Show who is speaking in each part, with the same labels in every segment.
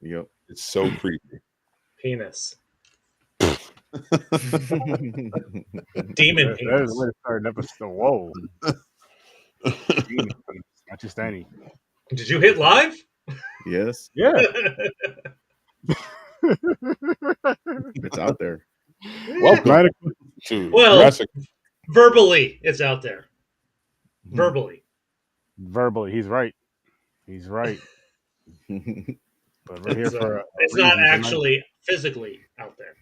Speaker 1: Yep.
Speaker 2: It's so creepy.
Speaker 3: Penis.
Speaker 4: That
Speaker 3: Demon
Speaker 4: is
Speaker 3: penis.
Speaker 4: the way to start an episode. Whoa. Demon penis, not just any.
Speaker 3: Did you hit live?
Speaker 1: Yes,
Speaker 4: Yeah.
Speaker 1: it's out there.
Speaker 2: Welcome
Speaker 4: Right.
Speaker 2: to
Speaker 3: Well-
Speaker 2: Jurassic.
Speaker 3: Verbally, it's out there. Verbally.
Speaker 4: Verbally, he's right. He's right. But we're here
Speaker 3: It's,
Speaker 4: for.
Speaker 3: it's not actually physically out there.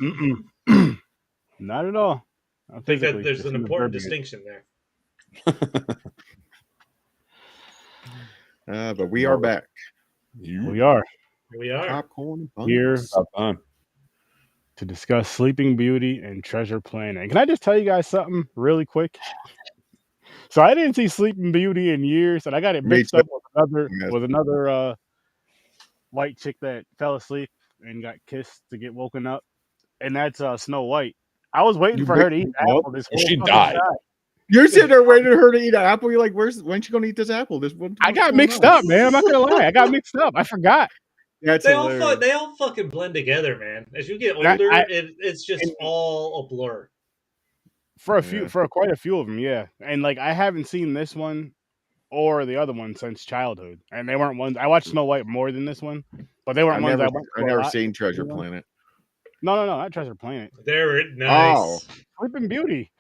Speaker 4: Mm-mm. Not at all. Not
Speaker 3: I think that
Speaker 4: physically,
Speaker 3: there's
Speaker 4: just
Speaker 3: an
Speaker 4: in the
Speaker 3: important
Speaker 4: verbiage.
Speaker 3: distinction there.
Speaker 1: But we are back.
Speaker 4: We are
Speaker 3: Here we are.
Speaker 1: Popcorn
Speaker 4: here
Speaker 1: Pints.
Speaker 2: About time.
Speaker 4: to discuss Sleeping Beauty and Treasure Planet. And can I just tell you guys something really quick? So I didn't see Sleeping Beauty in years, and I got it
Speaker 1: Me
Speaker 4: mixed
Speaker 1: too.
Speaker 4: up with
Speaker 1: Yes.
Speaker 4: another white chick that fell asleep and got kissed to get woken up, and that's Snow White. I was waiting
Speaker 1: You
Speaker 4: for her to
Speaker 1: mixed
Speaker 4: eat
Speaker 1: them up?
Speaker 4: apple this whole
Speaker 2: She
Speaker 4: fucking
Speaker 2: died.
Speaker 4: time.
Speaker 1: You're sitting there waiting for her to eat an apple. You're like, when's she gonna eat this apple?
Speaker 4: I got mixed up, man. I'm not gonna lie. I got mixed up. I forgot.
Speaker 1: That's
Speaker 3: They all,
Speaker 1: hilarious.
Speaker 3: they all fucking blend together, man. As you get
Speaker 4: And I-
Speaker 3: older,
Speaker 4: I-
Speaker 3: it's just
Speaker 4: and-
Speaker 3: all a blur.
Speaker 4: For quite a few of them, yeah. And like I haven't seen this one or the other one since childhood, and they weren't ones I watched Snow White more than this one, but they weren't
Speaker 1: I've
Speaker 4: ones
Speaker 1: never,
Speaker 4: I went to
Speaker 1: I've
Speaker 4: a
Speaker 1: never
Speaker 4: lot.
Speaker 1: seen Treasure
Speaker 4: You know?
Speaker 1: Planet.
Speaker 4: No, not Treasure Planet.
Speaker 3: There, nice.
Speaker 1: Oh.
Speaker 4: Sleeping Beauty.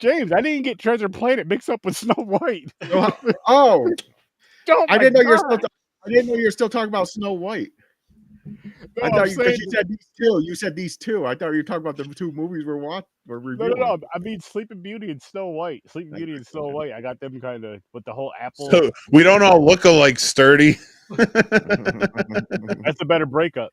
Speaker 4: James, I didn't get Treasure Planet mixed up with Snow White.
Speaker 1: Oh,
Speaker 4: Oh
Speaker 1: I
Speaker 4: my
Speaker 1: didn't know you're
Speaker 4: God.
Speaker 1: still. I didn't know you were still talking about Snow White.
Speaker 4: No,
Speaker 1: I
Speaker 4: I'm
Speaker 1: thought you
Speaker 4: saying-
Speaker 1: said these two. You said these two. I thought you were talking about the two movies we're reviewing.
Speaker 4: No. I mean Sleeping Beauty and Snow White. Sleeping Beauty and Snow White. I got them kind of with the whole apple.
Speaker 2: So we don't all look alike sturdy.
Speaker 4: That's a better breakup.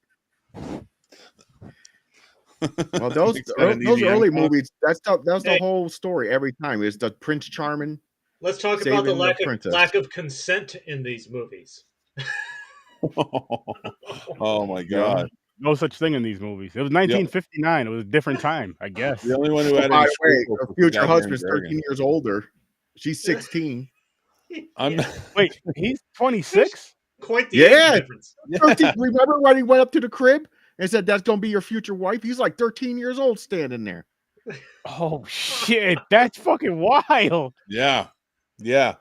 Speaker 1: Well, those
Speaker 2: It's got an
Speaker 1: early
Speaker 2: EDM
Speaker 1: movies. That's the
Speaker 3: Hey.
Speaker 1: whole story every time. Is the Prince Charming?
Speaker 3: Let's talk
Speaker 1: Saving
Speaker 3: about the
Speaker 1: the princess.
Speaker 3: lack of consent in these movies.
Speaker 2: Oh my god!
Speaker 4: No such thing in these movies. It was 1959. It was a different time, I guess.
Speaker 2: The only one who had
Speaker 1: By
Speaker 2: any
Speaker 1: the way,
Speaker 2: scruples
Speaker 1: her
Speaker 2: was the
Speaker 1: future
Speaker 2: goddamn
Speaker 1: husband's
Speaker 2: dragon.
Speaker 1: 13 years older. She's 16.
Speaker 2: I'm
Speaker 4: Wait, he's 26?
Speaker 3: Quite the
Speaker 1: Yeah.
Speaker 3: age difference.
Speaker 1: 13. Remember when he went up to the crib and said, "That's gonna be your future wife"? He's like 13 years old standing there.
Speaker 4: Oh shit, that's fucking wild.
Speaker 2: yeah. This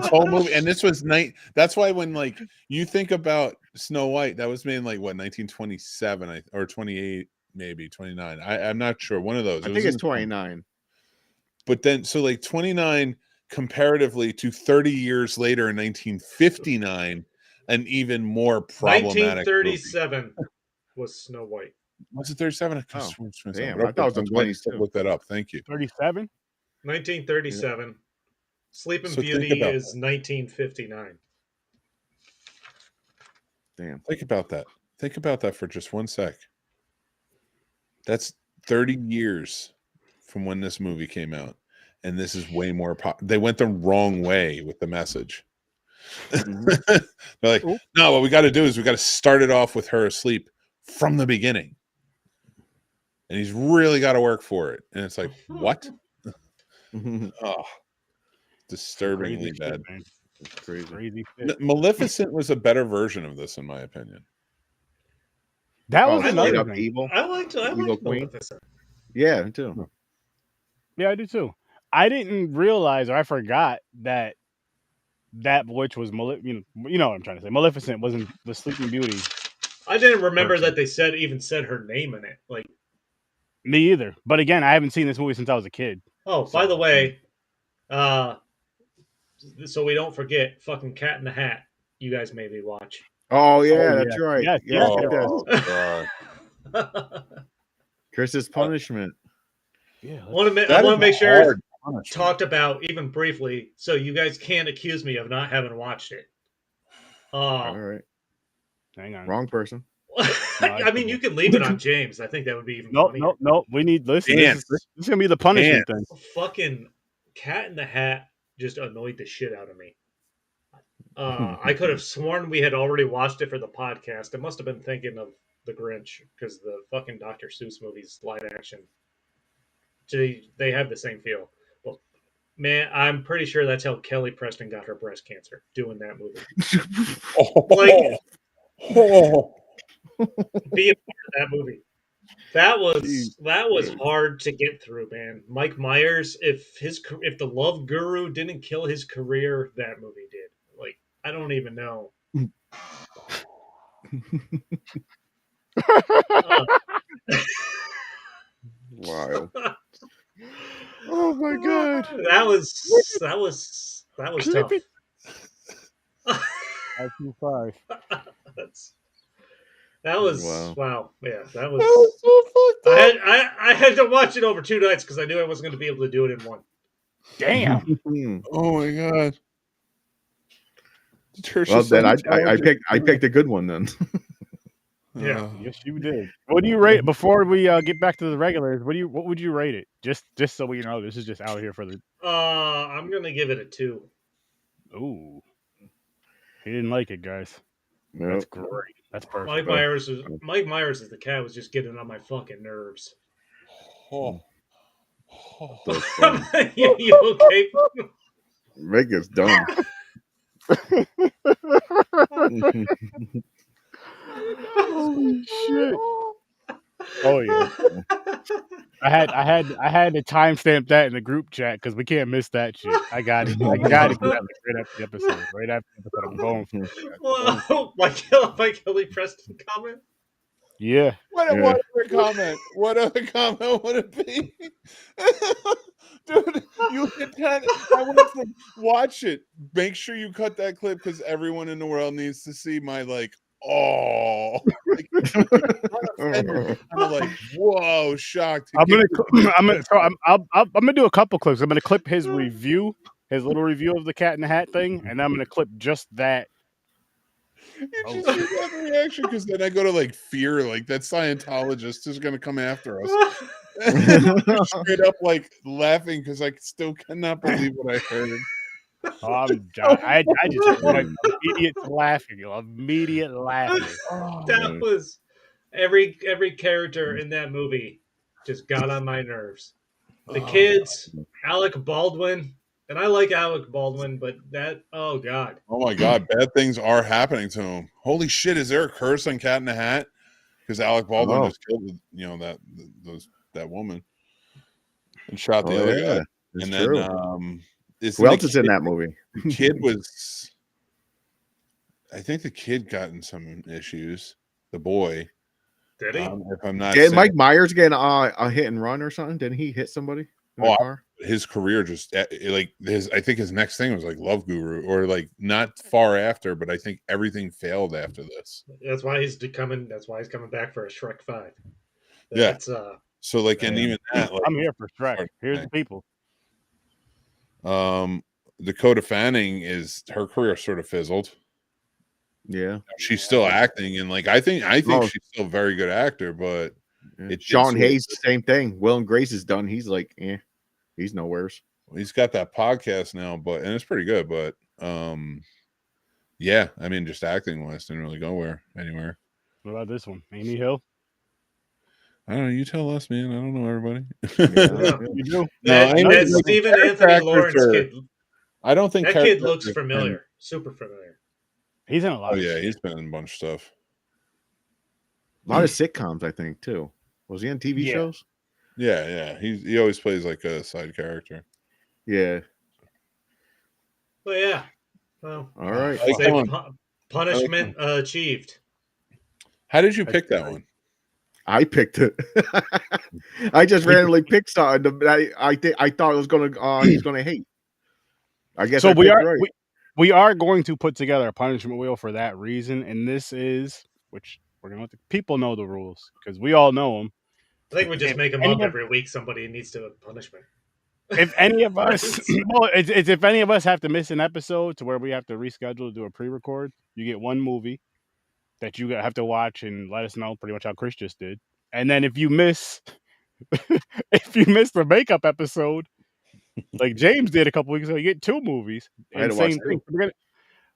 Speaker 2: whole movie, and this was night. That's why when like you think about Snow White, that was made in like what 1927 or 28, maybe 29. I'm not sure. One of those.
Speaker 1: I
Speaker 2: It
Speaker 1: think
Speaker 2: was
Speaker 1: it's
Speaker 2: in-
Speaker 1: 29.
Speaker 2: But then, so like 29 comparatively to 30 years later in 1959, an even more problematic. movie.
Speaker 3: 1937 was Snow White.
Speaker 2: Was it 37?
Speaker 1: Oh,
Speaker 2: It was 27.
Speaker 1: damn, I thought it was
Speaker 2: I'm glad you
Speaker 1: 22.
Speaker 2: looked that up. Thank you.
Speaker 4: 37?
Speaker 3: 1937. Sleeping
Speaker 2: So think
Speaker 3: Beauty
Speaker 2: about
Speaker 3: is 1959.
Speaker 1: Damn.
Speaker 2: Think about that. Think about that for just 1 sec. That's 30 years from when this movie came out. And this is way more they went the wrong way with the message.
Speaker 1: Mhm.
Speaker 2: They're like,
Speaker 4: Ooh.
Speaker 2: no, what we got to do is we got to start it off with her asleep from the beginning. And he's really got to work for it. And it's like, what? Oh, disturbingly
Speaker 4: Crazy
Speaker 2: bad.
Speaker 4: shit, man.
Speaker 1: Crazy.
Speaker 4: Crazy shit.
Speaker 2: Maleficent was a better version of this, in my opinion.
Speaker 4: That
Speaker 1: Oh,
Speaker 4: was
Speaker 3: I
Speaker 1: straight
Speaker 4: another
Speaker 1: up
Speaker 4: thing.
Speaker 1: evil.
Speaker 3: I liked
Speaker 1: Evil Queen?
Speaker 3: Maleficent.
Speaker 1: Yeah, me too.
Speaker 4: Yeah, I do too. I didn't realize, or I forgot that witch was you know what I'm trying to say. Maleficent wasn't the Sleeping Beauty.
Speaker 3: I didn't remember that they even said her name in it. Like,
Speaker 4: Me either. But again, I haven't seen this movie since I was a kid.
Speaker 3: oh, by the way, so we don't forget, fucking Cat in the Hat. You guys maybe watch.
Speaker 1: Oh yeah,
Speaker 4: Oh,
Speaker 1: that's
Speaker 4: yeah.
Speaker 1: right.
Speaker 4: Yes,
Speaker 1: Yes,
Speaker 4: yes,
Speaker 1: yes.
Speaker 2: Oh, God.
Speaker 1: Chris's punishment.
Speaker 4: Yeah.
Speaker 3: I want
Speaker 2: That
Speaker 3: to
Speaker 2: is
Speaker 3: make
Speaker 2: a
Speaker 3: sure
Speaker 2: hard punishment.
Speaker 3: talked about even briefly, so you guys can't accuse me of not having watched it.
Speaker 1: All right,
Speaker 4: Hang on.
Speaker 1: wrong person.
Speaker 3: I mean, you could leave it on James. I think that would be even
Speaker 4: Nope,
Speaker 3: funnier.
Speaker 4: nope. We need listen.
Speaker 2: Dance.
Speaker 4: This is gonna be the punishment thing.
Speaker 3: Fucking Cat in the Hat just annoyed the shit out of me. I could have sworn we had already watched it for the podcast. I must have been thinking of The Grinch because the fucking Dr. Seuss movies live action. They have the same feel. But Man, I'm pretty sure that's how Kelly Preston got her breast cancer, doing that movie.
Speaker 2: Oh,
Speaker 3: Being part of that movie. That was hard to get through, man. Mike Myers, if the Love Guru didn't kill his career, that movie did. Like, I don't even know.
Speaker 1: Wow.
Speaker 4: Oh my god.
Speaker 3: That was tough.
Speaker 4: IQ5.
Speaker 3: That was
Speaker 1: Wow.
Speaker 3: wow. Yeah, that
Speaker 2: that
Speaker 3: was.
Speaker 2: was so fucked up.
Speaker 3: I had to watch it over 2 nights because I knew I wasn't going to be able to do it in one.
Speaker 4: Damn.
Speaker 2: Oh my god.
Speaker 1: Well, then I picked a good one then.
Speaker 3: Yeah.
Speaker 4: Yes, you did. What do you rate before we get back to the regulars? What would you rate it? Just so we know, this is just out here for the.
Speaker 3: I'm gonna give it a 2.
Speaker 4: Ooh, he didn't like it, guys.
Speaker 1: Nope.
Speaker 4: That's great. That's perfect.
Speaker 3: Mike Myers as the cat was just getting on my fucking nerves.
Speaker 2: Oh.
Speaker 3: You okay?
Speaker 1: Rick is dumb.
Speaker 4: Holy shit! Oh yeah. I had to timestamp that in the group chat because we can't miss that shit. I got it. I got it right after the episode. Right after the episode, I'm going for it.
Speaker 3: Whoa, my Kelly Preston comment.
Speaker 4: Yeah.
Speaker 2: What other comment? What other comment would it be? Dude, you hit that. I want to watch it. Make sure you cut that clip because everyone in the world needs to see my like, oh, like, kind of like, whoa, shocked.
Speaker 4: I'm gonna do a couple clips. I'm gonna clip his review, his little review of the Cat in the Hat thing, and I'm gonna clip just that.
Speaker 2: You just see that reaction because then I go to like fear, like that Scientologist is gonna come after us. Straight up like laughing because I still cannot believe what I heard.
Speaker 4: I just like immediate laughing. Immediate laughing.
Speaker 3: That was every character in that movie just got on my nerves. The kids, Alec Baldwin, and I like Alec Baldwin, but that oh god.
Speaker 2: Oh my god, bad things are happening to him. Holy shit, is there a curse on Cat in the Hat? Because Alec Baldwin just killed that woman and shot the other guy. And then
Speaker 1: true. Who else is in that movie?
Speaker 2: The kid was, I think the kid got in some issues. The boy.
Speaker 3: Did he?
Speaker 2: If I'm not
Speaker 1: Did Mike Myers get a hit and run or something? Didn't he hit somebody in the car?
Speaker 2: His career just like I think his next thing was like Love Guru or like not far after, but I think everything failed after this.
Speaker 3: That's why he's coming back for a Shrek 5.
Speaker 2: That's so like and even that like,
Speaker 4: I'm here for Shrek. Here's the people.
Speaker 2: Dakota Fanning her career sort of fizzled.
Speaker 1: Yeah.
Speaker 2: She's still acting and like I think she's still a very good actor, but
Speaker 1: it's Sean Hayes, the same thing. Will and Grace is done. He's like, he's nowheres.
Speaker 2: Well, he's got that podcast now, and it's pretty good, but yeah, I mean just acting wise didn't really go anywhere.
Speaker 4: What about this one? Amy Hill?
Speaker 2: I don't know. You tell us, man. I don't know everybody.
Speaker 4: You do.
Speaker 3: That Stephen Anthony Lawrence kid.
Speaker 2: I don't think
Speaker 3: that kid looks familiar. Super familiar.
Speaker 4: He's in a lot.
Speaker 2: Oh yeah, he's been in a bunch of stuff.
Speaker 1: A lot of sitcoms, I think, too. Was he on TV shows?
Speaker 2: Yeah. He always plays like a side character.
Speaker 1: Yeah.
Speaker 3: Well, yeah. Well,
Speaker 1: all right.
Speaker 3: Punishment achieved.
Speaker 2: How did you pick that one?
Speaker 1: I picked it. I just randomly picked something. I thought it was he's gonna hate. I guess
Speaker 4: so.
Speaker 1: Right.
Speaker 4: We are going to put together a punishment wheel for that reason, and this is which we're gonna let the people know the rules because we all know them.
Speaker 3: I think we just make them up every week. Somebody needs to punishment.
Speaker 4: If any of us, it's if any of us have to miss an episode to where we have to reschedule to do a pre-record, you get one movie that you have to watch and let us know. Pretty much how Chris just did. And then if you miss, the makeup episode, like James did a couple weeks ago, you get 2 movies. And same thing.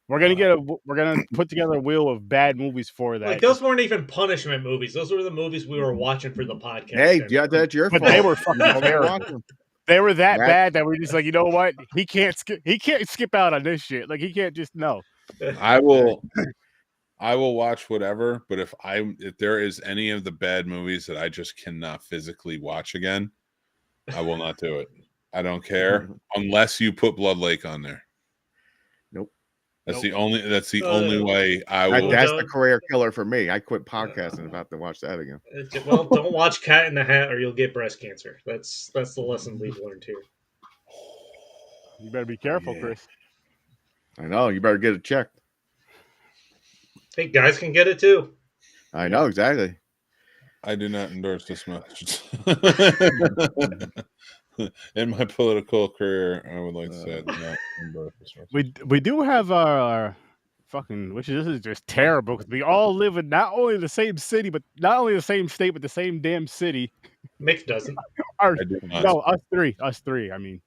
Speaker 4: We're gonna put together a wheel of bad movies for that.
Speaker 3: Like those weren't even punishment movies. Those were the movies we were watching for the podcast.
Speaker 1: Hey, yeah, that's your fault.
Speaker 4: But they were fucking terrible. They were that
Speaker 1: That-
Speaker 4: bad that we're just like, you know what? He can't skip out on this shit. Like he can't just no.
Speaker 2: I will watch whatever, but if there is any of the bad movies that I just cannot physically watch again, I will not do it. I don't care unless you put Blood Lake on there.
Speaker 1: Nope.
Speaker 2: That's the only way I will.
Speaker 1: That's the career killer for me. I quit podcasting about to watch that again.
Speaker 3: Well, don't watch Cat in the Hat or you'll get breast cancer. That's the lesson we've learned here.
Speaker 4: You better be careful, Chris.
Speaker 1: I know. You better get it checked.
Speaker 3: Hey, guys can get it too.
Speaker 1: I know exactly.
Speaker 2: I do not endorse this message. In my political career, I would like to say I do not endorse this message.
Speaker 4: We do have our fucking, which is, this is just terrible because we all live in not only the same city, but not only the same state, but the same damn city.
Speaker 3: Mick doesn't.
Speaker 2: I do not.
Speaker 4: No, us three. I mean,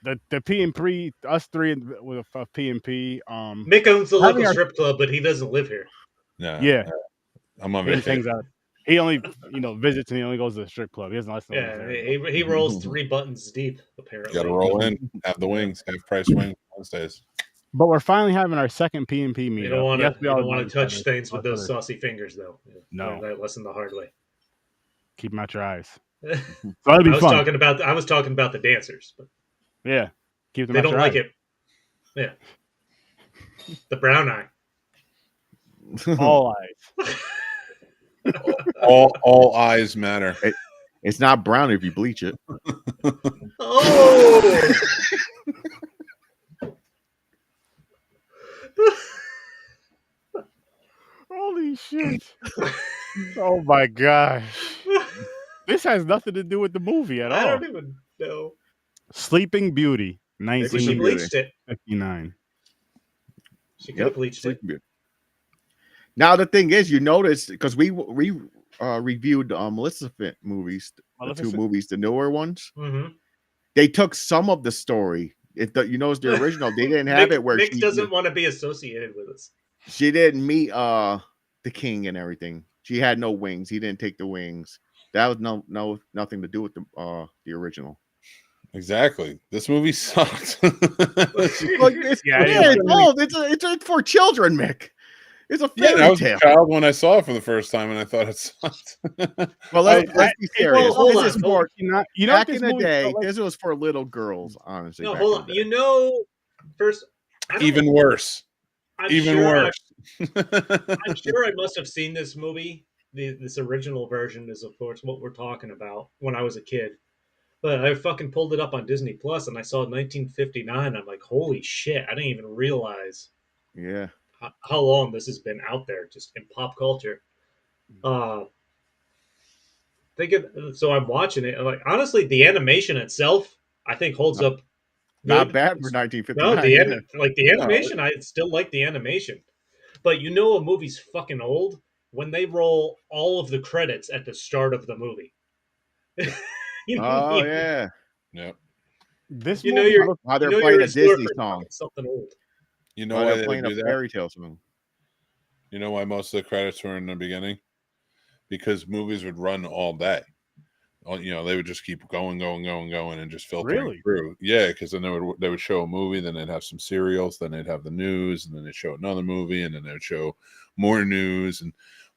Speaker 4: the P and P, us three with a P and P.
Speaker 3: Mick owns the local strip club, but he doesn't live here.
Speaker 2: No,
Speaker 4: yeah,
Speaker 2: I'm on
Speaker 4: he just hangs
Speaker 2: vacation.
Speaker 4: out. He only visits and he only goes to the strip club. He doesn't listen.
Speaker 3: Yeah, he rolls 3 buttons deep. Apparently,
Speaker 2: Got to roll in, have the wings, have price wings Wednesdays.
Speaker 4: But we're finally having our second P and P meetup.
Speaker 3: You don't want to touch things with those saucy fingers, though.
Speaker 4: No,
Speaker 3: learn that lesson the hard way.
Speaker 4: Keep them out your eyes. So that'll be fun.
Speaker 3: I was talking about the dancers, but
Speaker 4: yeah, keep them.
Speaker 3: They
Speaker 4: out
Speaker 3: don't
Speaker 4: your
Speaker 3: like
Speaker 4: eyes.
Speaker 3: it. Yeah, the brown eye.
Speaker 4: All eyes.
Speaker 2: all eyes matter.
Speaker 1: It's not brown if you bleach it.
Speaker 3: Oh.
Speaker 4: Holy shit. Oh my gosh. This has nothing to do with the movie at all.
Speaker 3: I don't even know.
Speaker 4: Sleeping Beauty,
Speaker 3: Maybe she bleached it.
Speaker 4: 1959.
Speaker 3: She could have bleached it.
Speaker 1: Now the thing is, you notice because we reviewed Maleficent movies, the 2 movies, the newer ones.
Speaker 3: Mm-hmm.
Speaker 1: They took some of the story. You notice the original, they didn't have it where
Speaker 3: Mick doesn't want to be associated with us.
Speaker 1: She didn't meet the king and everything. She had no wings. He didn't take the wings. That was nothing to do with the original.
Speaker 2: Exactly. This movie sucked.
Speaker 1: It's for children, Mick. It's a fairy
Speaker 2: I was
Speaker 1: tale.
Speaker 2: a child when I saw it for the first time, and I thought it sucked.
Speaker 1: Well, let's be serious.
Speaker 3: Hold
Speaker 1: This is
Speaker 3: on.
Speaker 1: for back in the day. This was for little girls, honestly.
Speaker 3: No, hold on. First,
Speaker 2: even worse.
Speaker 3: I'm
Speaker 2: sure
Speaker 3: I'm sure I must have seen this movie. This original version is, of course, what we're talking about when I was a kid. But I fucking pulled it up on Disney Plus and I saw 1959. I'm like, holy shit! I didn't even realize.
Speaker 1: Yeah.
Speaker 3: How long this has been out there, just in pop culture. So I'm watching it. And like, honestly, the animation itself, I think holds up.
Speaker 1: Not bad for 1959.
Speaker 3: No, the animation, I still like the animation. But a movie's fucking old when they roll all of the credits at the start of the movie.
Speaker 1: Yeah.
Speaker 2: Yep.
Speaker 4: This
Speaker 1: how they're playing a Disney song.
Speaker 3: Something old.
Speaker 2: You know why
Speaker 1: they're playing a fairy tale song.
Speaker 2: You know why most of the credits were in the beginning? Because movies would run all day. They would just keep going, and just filtering through. Yeah, because then they would show a movie, then they'd have some serials, then they'd have the news, and then they'd show another movie, and then they would show more news, and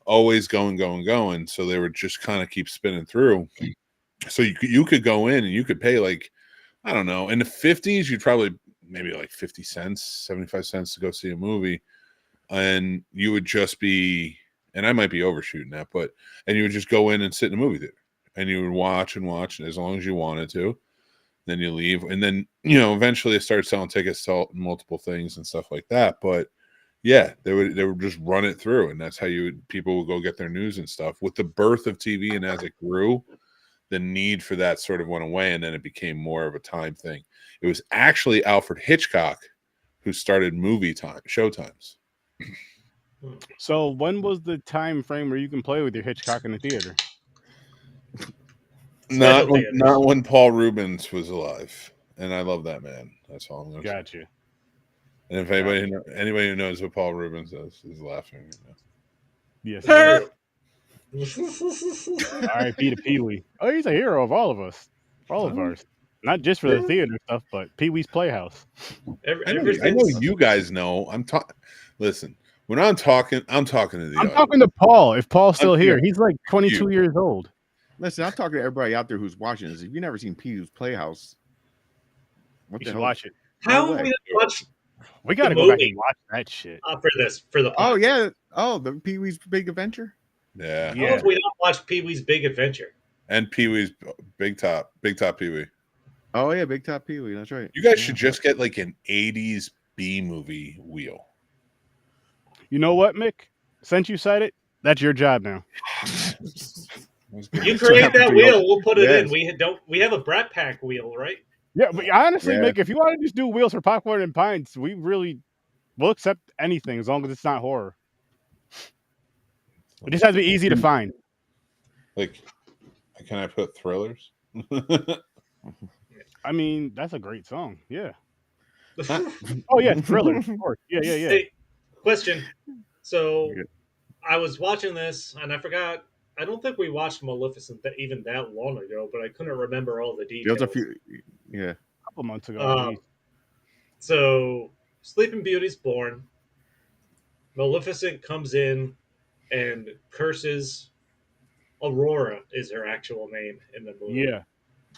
Speaker 2: always going. So they would just kind of keep spinning through. So you could go in and you could pay like, I don't know, in the 50s, you'd probably maybe like 50 cents, 75 cents to go see a movie. And you would just be, and I might be overshooting that, and you would just go in and sit in a movie theater and you would watch as long as you wanted to. Then you leave. And then, eventually they started selling tickets to multiple things and stuff like that. But yeah, they would just run it through. And that's how people would go get their news and stuff. With the birth of TV and as it grew, the need for that sort of went away, and then it became more of a time thing. It was actually Alfred Hitchcock who started showtimes.
Speaker 4: So when was the time frame where you can play with your Hitchcock in the theater?
Speaker 2: Not when Paul Rubens was alive, and I love that man. That's all I'm going to say.
Speaker 4: Gotcha.
Speaker 2: And if anybody who knows what Paul Rubens is laughing.
Speaker 4: Yes. R.I.P. to Pee Wee. Oh, he's a hero of all of us. All of ours. Not just for the theater stuff, but Pee Wee's Playhouse.
Speaker 2: I know you guys know. Listen, when I'm talking to the
Speaker 4: I'm
Speaker 2: audience.
Speaker 4: talking to Paul. If Paul's still here, he's like 22 years old.
Speaker 1: Listen, I'm talking to everybody out there who's watching this. If you've never seen Pee Wee's Playhouse, what
Speaker 4: You
Speaker 1: the
Speaker 4: should
Speaker 1: hell?
Speaker 4: watch it.
Speaker 3: How have we not watched
Speaker 4: We got to
Speaker 3: the
Speaker 4: go back
Speaker 3: movie?
Speaker 4: and watch that shit.
Speaker 3: For the podcast?
Speaker 1: Oh yeah. Oh, the Pee Wee's Big Adventure.
Speaker 2: Yeah.
Speaker 3: How have we not watched Pee Wee's Big Adventure?
Speaker 2: And Pee Wee's Big Top Pee Wee.
Speaker 1: Oh yeah, Big Top Pee Wee. That's right.
Speaker 2: You guys should just get like an 80s B movie wheel.
Speaker 4: You know what, Mick? Since you said it, that's your job now.
Speaker 3: You create that wheel, we'll put it in. We have a Brat Pack wheel, right?
Speaker 4: Yeah, but honestly, Mick, if you want to just do wheels for Popcorn and Pints, we'll accept anything as long as it's not horror. It just has to be easy to find.
Speaker 2: Like, can I put thrillers?
Speaker 4: I mean, that's a great song. Yeah. Oh yeah, Thriller. Of course. Yeah.
Speaker 3: Hey, question. So I was watching this and I forgot. I don't think we watched Maleficent even that long ago, but I couldn't remember all the details.
Speaker 1: There's a few,
Speaker 4: a couple months ago.
Speaker 3: So Sleeping Beauty's born. Maleficent comes in and curses. Aurora is her actual name in the movie.
Speaker 4: Yeah.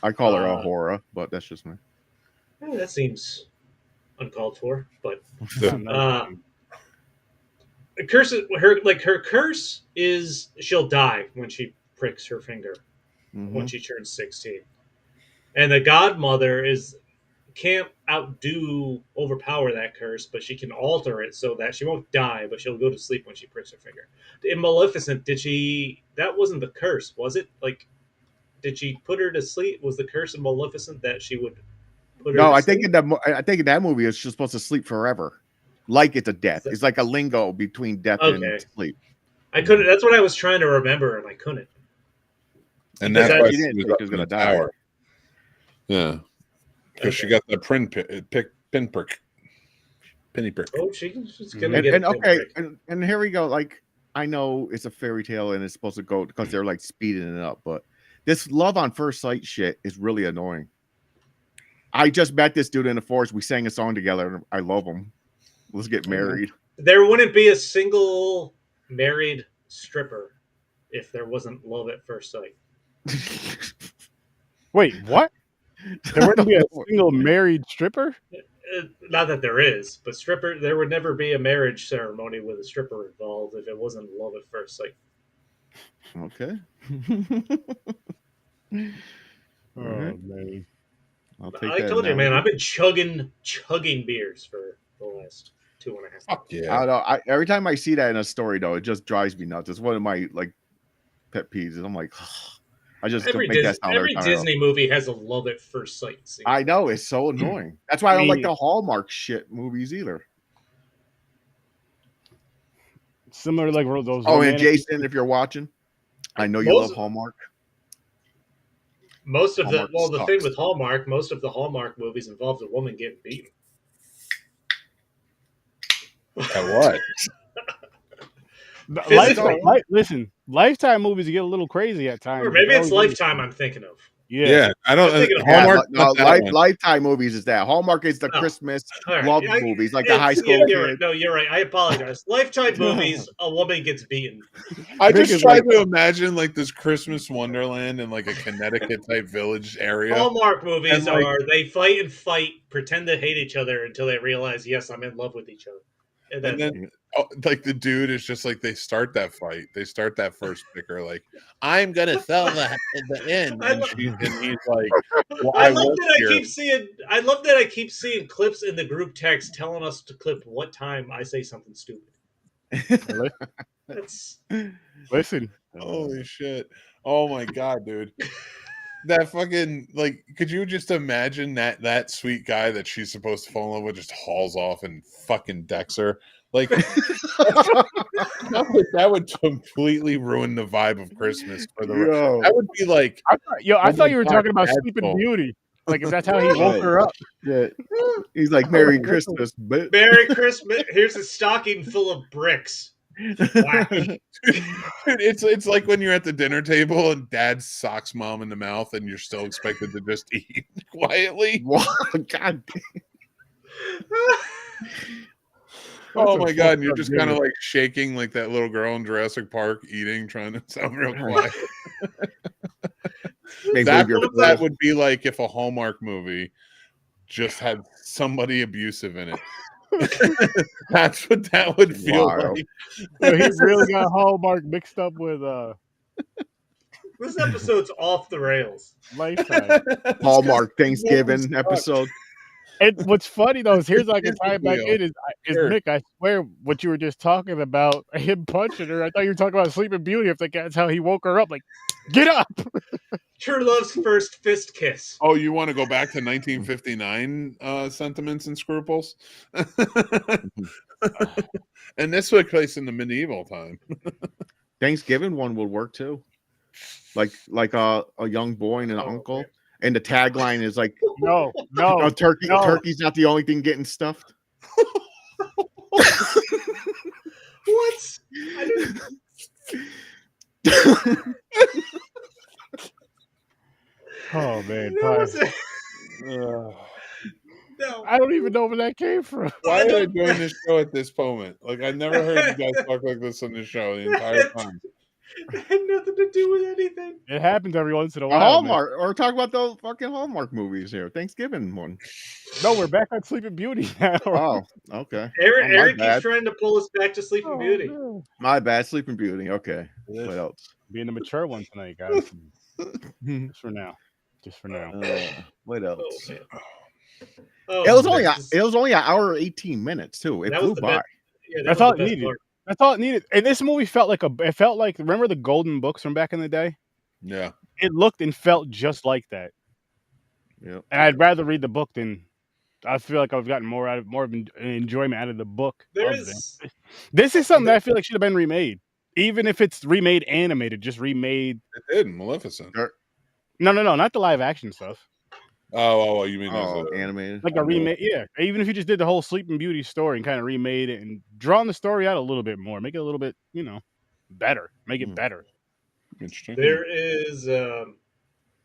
Speaker 1: I call her Ahura, but that's just me.
Speaker 3: That seems uncalled for, but her curse is she'll die when she pricks her finger when she turns 16. And the godmother can't overpower that curse, but she can alter it so that she won't die, but she'll go to sleep when she pricks her finger. In Maleficent, that wasn't the curse, was it? Like, did she put her to sleep? Was the curse of Maleficent that she would put her to sleep?
Speaker 1: I think in that movie it's she's supposed to sleep forever. Like it's a death. It's like a lingo between death and sleep.
Speaker 3: I couldn't. That's what I was trying to remember, and I couldn't.
Speaker 2: And that's why
Speaker 1: she didn't think she was going to die.
Speaker 2: Yeah, because she got the pinny prick.
Speaker 3: Oh, she's gonna get
Speaker 1: and here we go. Like, I know it's a fairy tale and it's supposed to go because they're like speeding it up, but this love on first sight shit is really annoying. I just met this dude in the forest. We sang a song together, and I love him. Let's get married.
Speaker 3: There wouldn't be a single married stripper if there wasn't love at first sight.
Speaker 4: Wait, what? There wouldn't be a single married stripper?
Speaker 3: Not that there is, but there would never be a marriage ceremony with a stripper involved if it wasn't love at first sight.
Speaker 1: Okay.
Speaker 4: Man.
Speaker 3: I told you, man, I've been chugging beers for the last 2.5 months.
Speaker 2: Fuck yeah.
Speaker 1: I don't know. Every time I see that in a story, though, it just drives me nuts. It's one of my pet peeves. I'm like, I just
Speaker 3: every
Speaker 1: make that sound
Speaker 3: every Disney movie has a love at first sight scene.
Speaker 1: I know, it's so annoying. That's why I don't like the Hallmark shit movies either.
Speaker 4: Similar to like those.
Speaker 1: Oh, and Jason, if you're watching, I know you love Hallmark.
Speaker 3: The thing with Hallmark, most of the Hallmark movies involve a woman getting beaten.
Speaker 2: At what?
Speaker 4: Listen, Lifetime movies get a little crazy at times.
Speaker 3: Or maybe it's Lifetime I'm thinking of.
Speaker 2: Yeah, I don't.
Speaker 1: Hallmark. Lifetime movies is that. Hallmark is the Christmas love movies, like the high school.
Speaker 3: You're right. No, you're right. I apologize. Lifetime movies, a woman gets beaten.
Speaker 2: I just tried to imagine like this Christmas Wonderland in like a Connecticut type village area.
Speaker 3: Hallmark movies they fight and fight, pretend to hate each other until they realize, yes, I'm in love with each other. And then
Speaker 2: like the dude is just like they start that fight. They start that first bicker like, I'm gonna sell the inn, and he's like, well, I love
Speaker 3: that I keep seeing clips in the group text telling us to clip what time I say something stupid.
Speaker 4: Listen.
Speaker 2: Holy shit! Oh my god, dude. That fucking could you just imagine that sweet guy that she's supposed to fall in love with just hauls off and fucking decks her? Like that would completely ruin the vibe of Christmas for the rest. That would be like
Speaker 4: I thought you were talking about Sleeping Beauty. Like if that's how he woke her up.
Speaker 1: Yeah. He's like, Merry Christmas, bitch.
Speaker 3: Merry Christmas. Here's a stocking full of bricks. Wacky.
Speaker 2: It's like when you're at the dinner table and dad socks mom in the mouth and you're still expected to just eat quietly.
Speaker 1: What? God.
Speaker 2: Oh my god, and you're just kind of like shaking like that little girl in Jurassic Park eating, trying to sound real quiet. That's what that would be like if a Hallmark movie just had somebody abusive in it. That's what that would feel like.
Speaker 4: So he really got Hallmark mixed up with
Speaker 3: This episode's off the rails.
Speaker 4: Lifetime.
Speaker 1: Hallmark Thanksgiving episode.
Speaker 4: And what's funny though is here's I can tie it back in is Mick. I swear what you were just talking about him punching her. I thought you were talking about Sleeping Beauty. If that's how he woke her up, like get up.
Speaker 3: True Love's first fist kiss.
Speaker 2: Oh, you want to go back to 1959 sentiments and scruples? And this took place in the medieval time.
Speaker 1: Thanksgiving one would work too. Like a young boy and an uncle.
Speaker 3: Man.
Speaker 1: And the tagline is like,
Speaker 4: No,
Speaker 1: turkey's not the only thing getting stuffed.
Speaker 3: What?
Speaker 4: Oh man,
Speaker 3: No.
Speaker 4: I don't even know where that came from.
Speaker 2: Why are I doing this show at this moment? Like, I never heard you guys talk like this on the show the entire time.
Speaker 3: It had nothing to do with anything.
Speaker 4: It happens every once in a
Speaker 1: A
Speaker 4: while.
Speaker 1: Hallmark, or talk about those fucking Hallmark movies here. Thanksgiving one.
Speaker 4: No, we're back on Sleeping Beauty now.
Speaker 1: Oh, okay.
Speaker 3: Eric
Speaker 1: bad.
Speaker 3: keeps trying to pull us back to Sleeping Beauty.
Speaker 4: No.
Speaker 1: My bad. Sleeping Beauty. Okay. What else?
Speaker 4: Being the mature one tonight, guys. Just for now.
Speaker 1: What else?
Speaker 3: Oh, man. Oh,
Speaker 1: It was only an hour 18 minutes too. It flew by.
Speaker 3: Yeah,
Speaker 4: That's all it needed.
Speaker 3: part.
Speaker 4: That's all it needed. And this movie felt like remember the golden books from back in the day?
Speaker 2: Yeah.
Speaker 4: It looked and felt just like that.
Speaker 1: Yep.
Speaker 4: And I'd rather read the book than I feel like I've gotten more of an enjoyment out of the book. This is something that I feel like should have been remade. Even if it's remade animated, just remade.
Speaker 2: It did, Maleficent.
Speaker 4: No, not the live action stuff.
Speaker 2: Oh, you mean
Speaker 1: animated?
Speaker 4: Like a remake, yeah. Even if you just did the whole Sleeping Beauty story and kind of remade it and drawn the story out a little bit more, make it a little bit, better. Make it better.
Speaker 2: Interesting.
Speaker 3: There is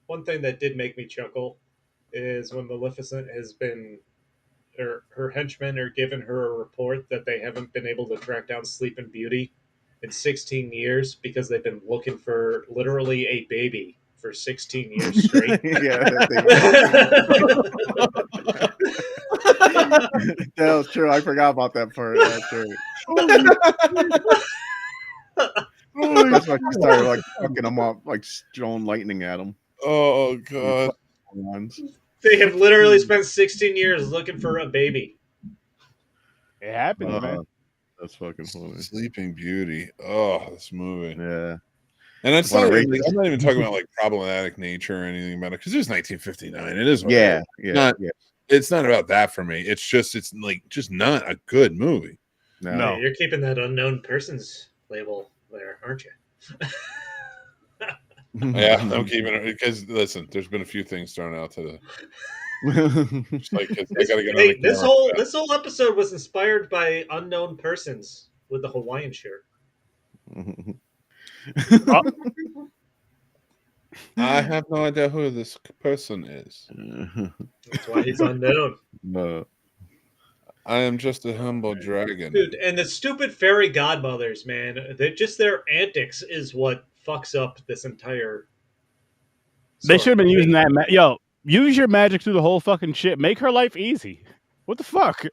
Speaker 3: one thing that did make me chuckle is when Maleficent has been, her henchmen are giving her a report that they haven't been able to track down Sleeping Beauty in 16 years because they've been looking for literally a baby for 16 years straight.
Speaker 1: That was true. I forgot about that part. That's true. That's why she started like fucking them up, like throwing lightning at them.
Speaker 2: Oh god.
Speaker 3: They have literally spent 16 years looking for a baby.
Speaker 4: It happens, man.
Speaker 1: That's fucking funny.
Speaker 2: Sleeping Beauty. Oh, this movie.
Speaker 1: Yeah.
Speaker 2: And I'm not even talking about like problematic nature or anything about it because it was 1959. It is. It's not about that for me. It's like just not a good movie.
Speaker 3: No. You're keeping that unknown persons label there, aren't you?
Speaker 2: Yeah, I'm keeping it because listen, there's been a few things thrown out to the. Just like, I gotta get
Speaker 3: this whole episode was inspired by unknown persons with the Hawaiian shirt.
Speaker 2: I have no idea who this person is.
Speaker 3: That's why he's unknown.
Speaker 1: No.
Speaker 2: I am just a humble dragon.
Speaker 3: Dude, and the stupid fairy godmothers, man, their antics is what fucks up this entire
Speaker 4: They should have been using that. Use your magic through the whole fucking shit. Make her life easy. What the fuck?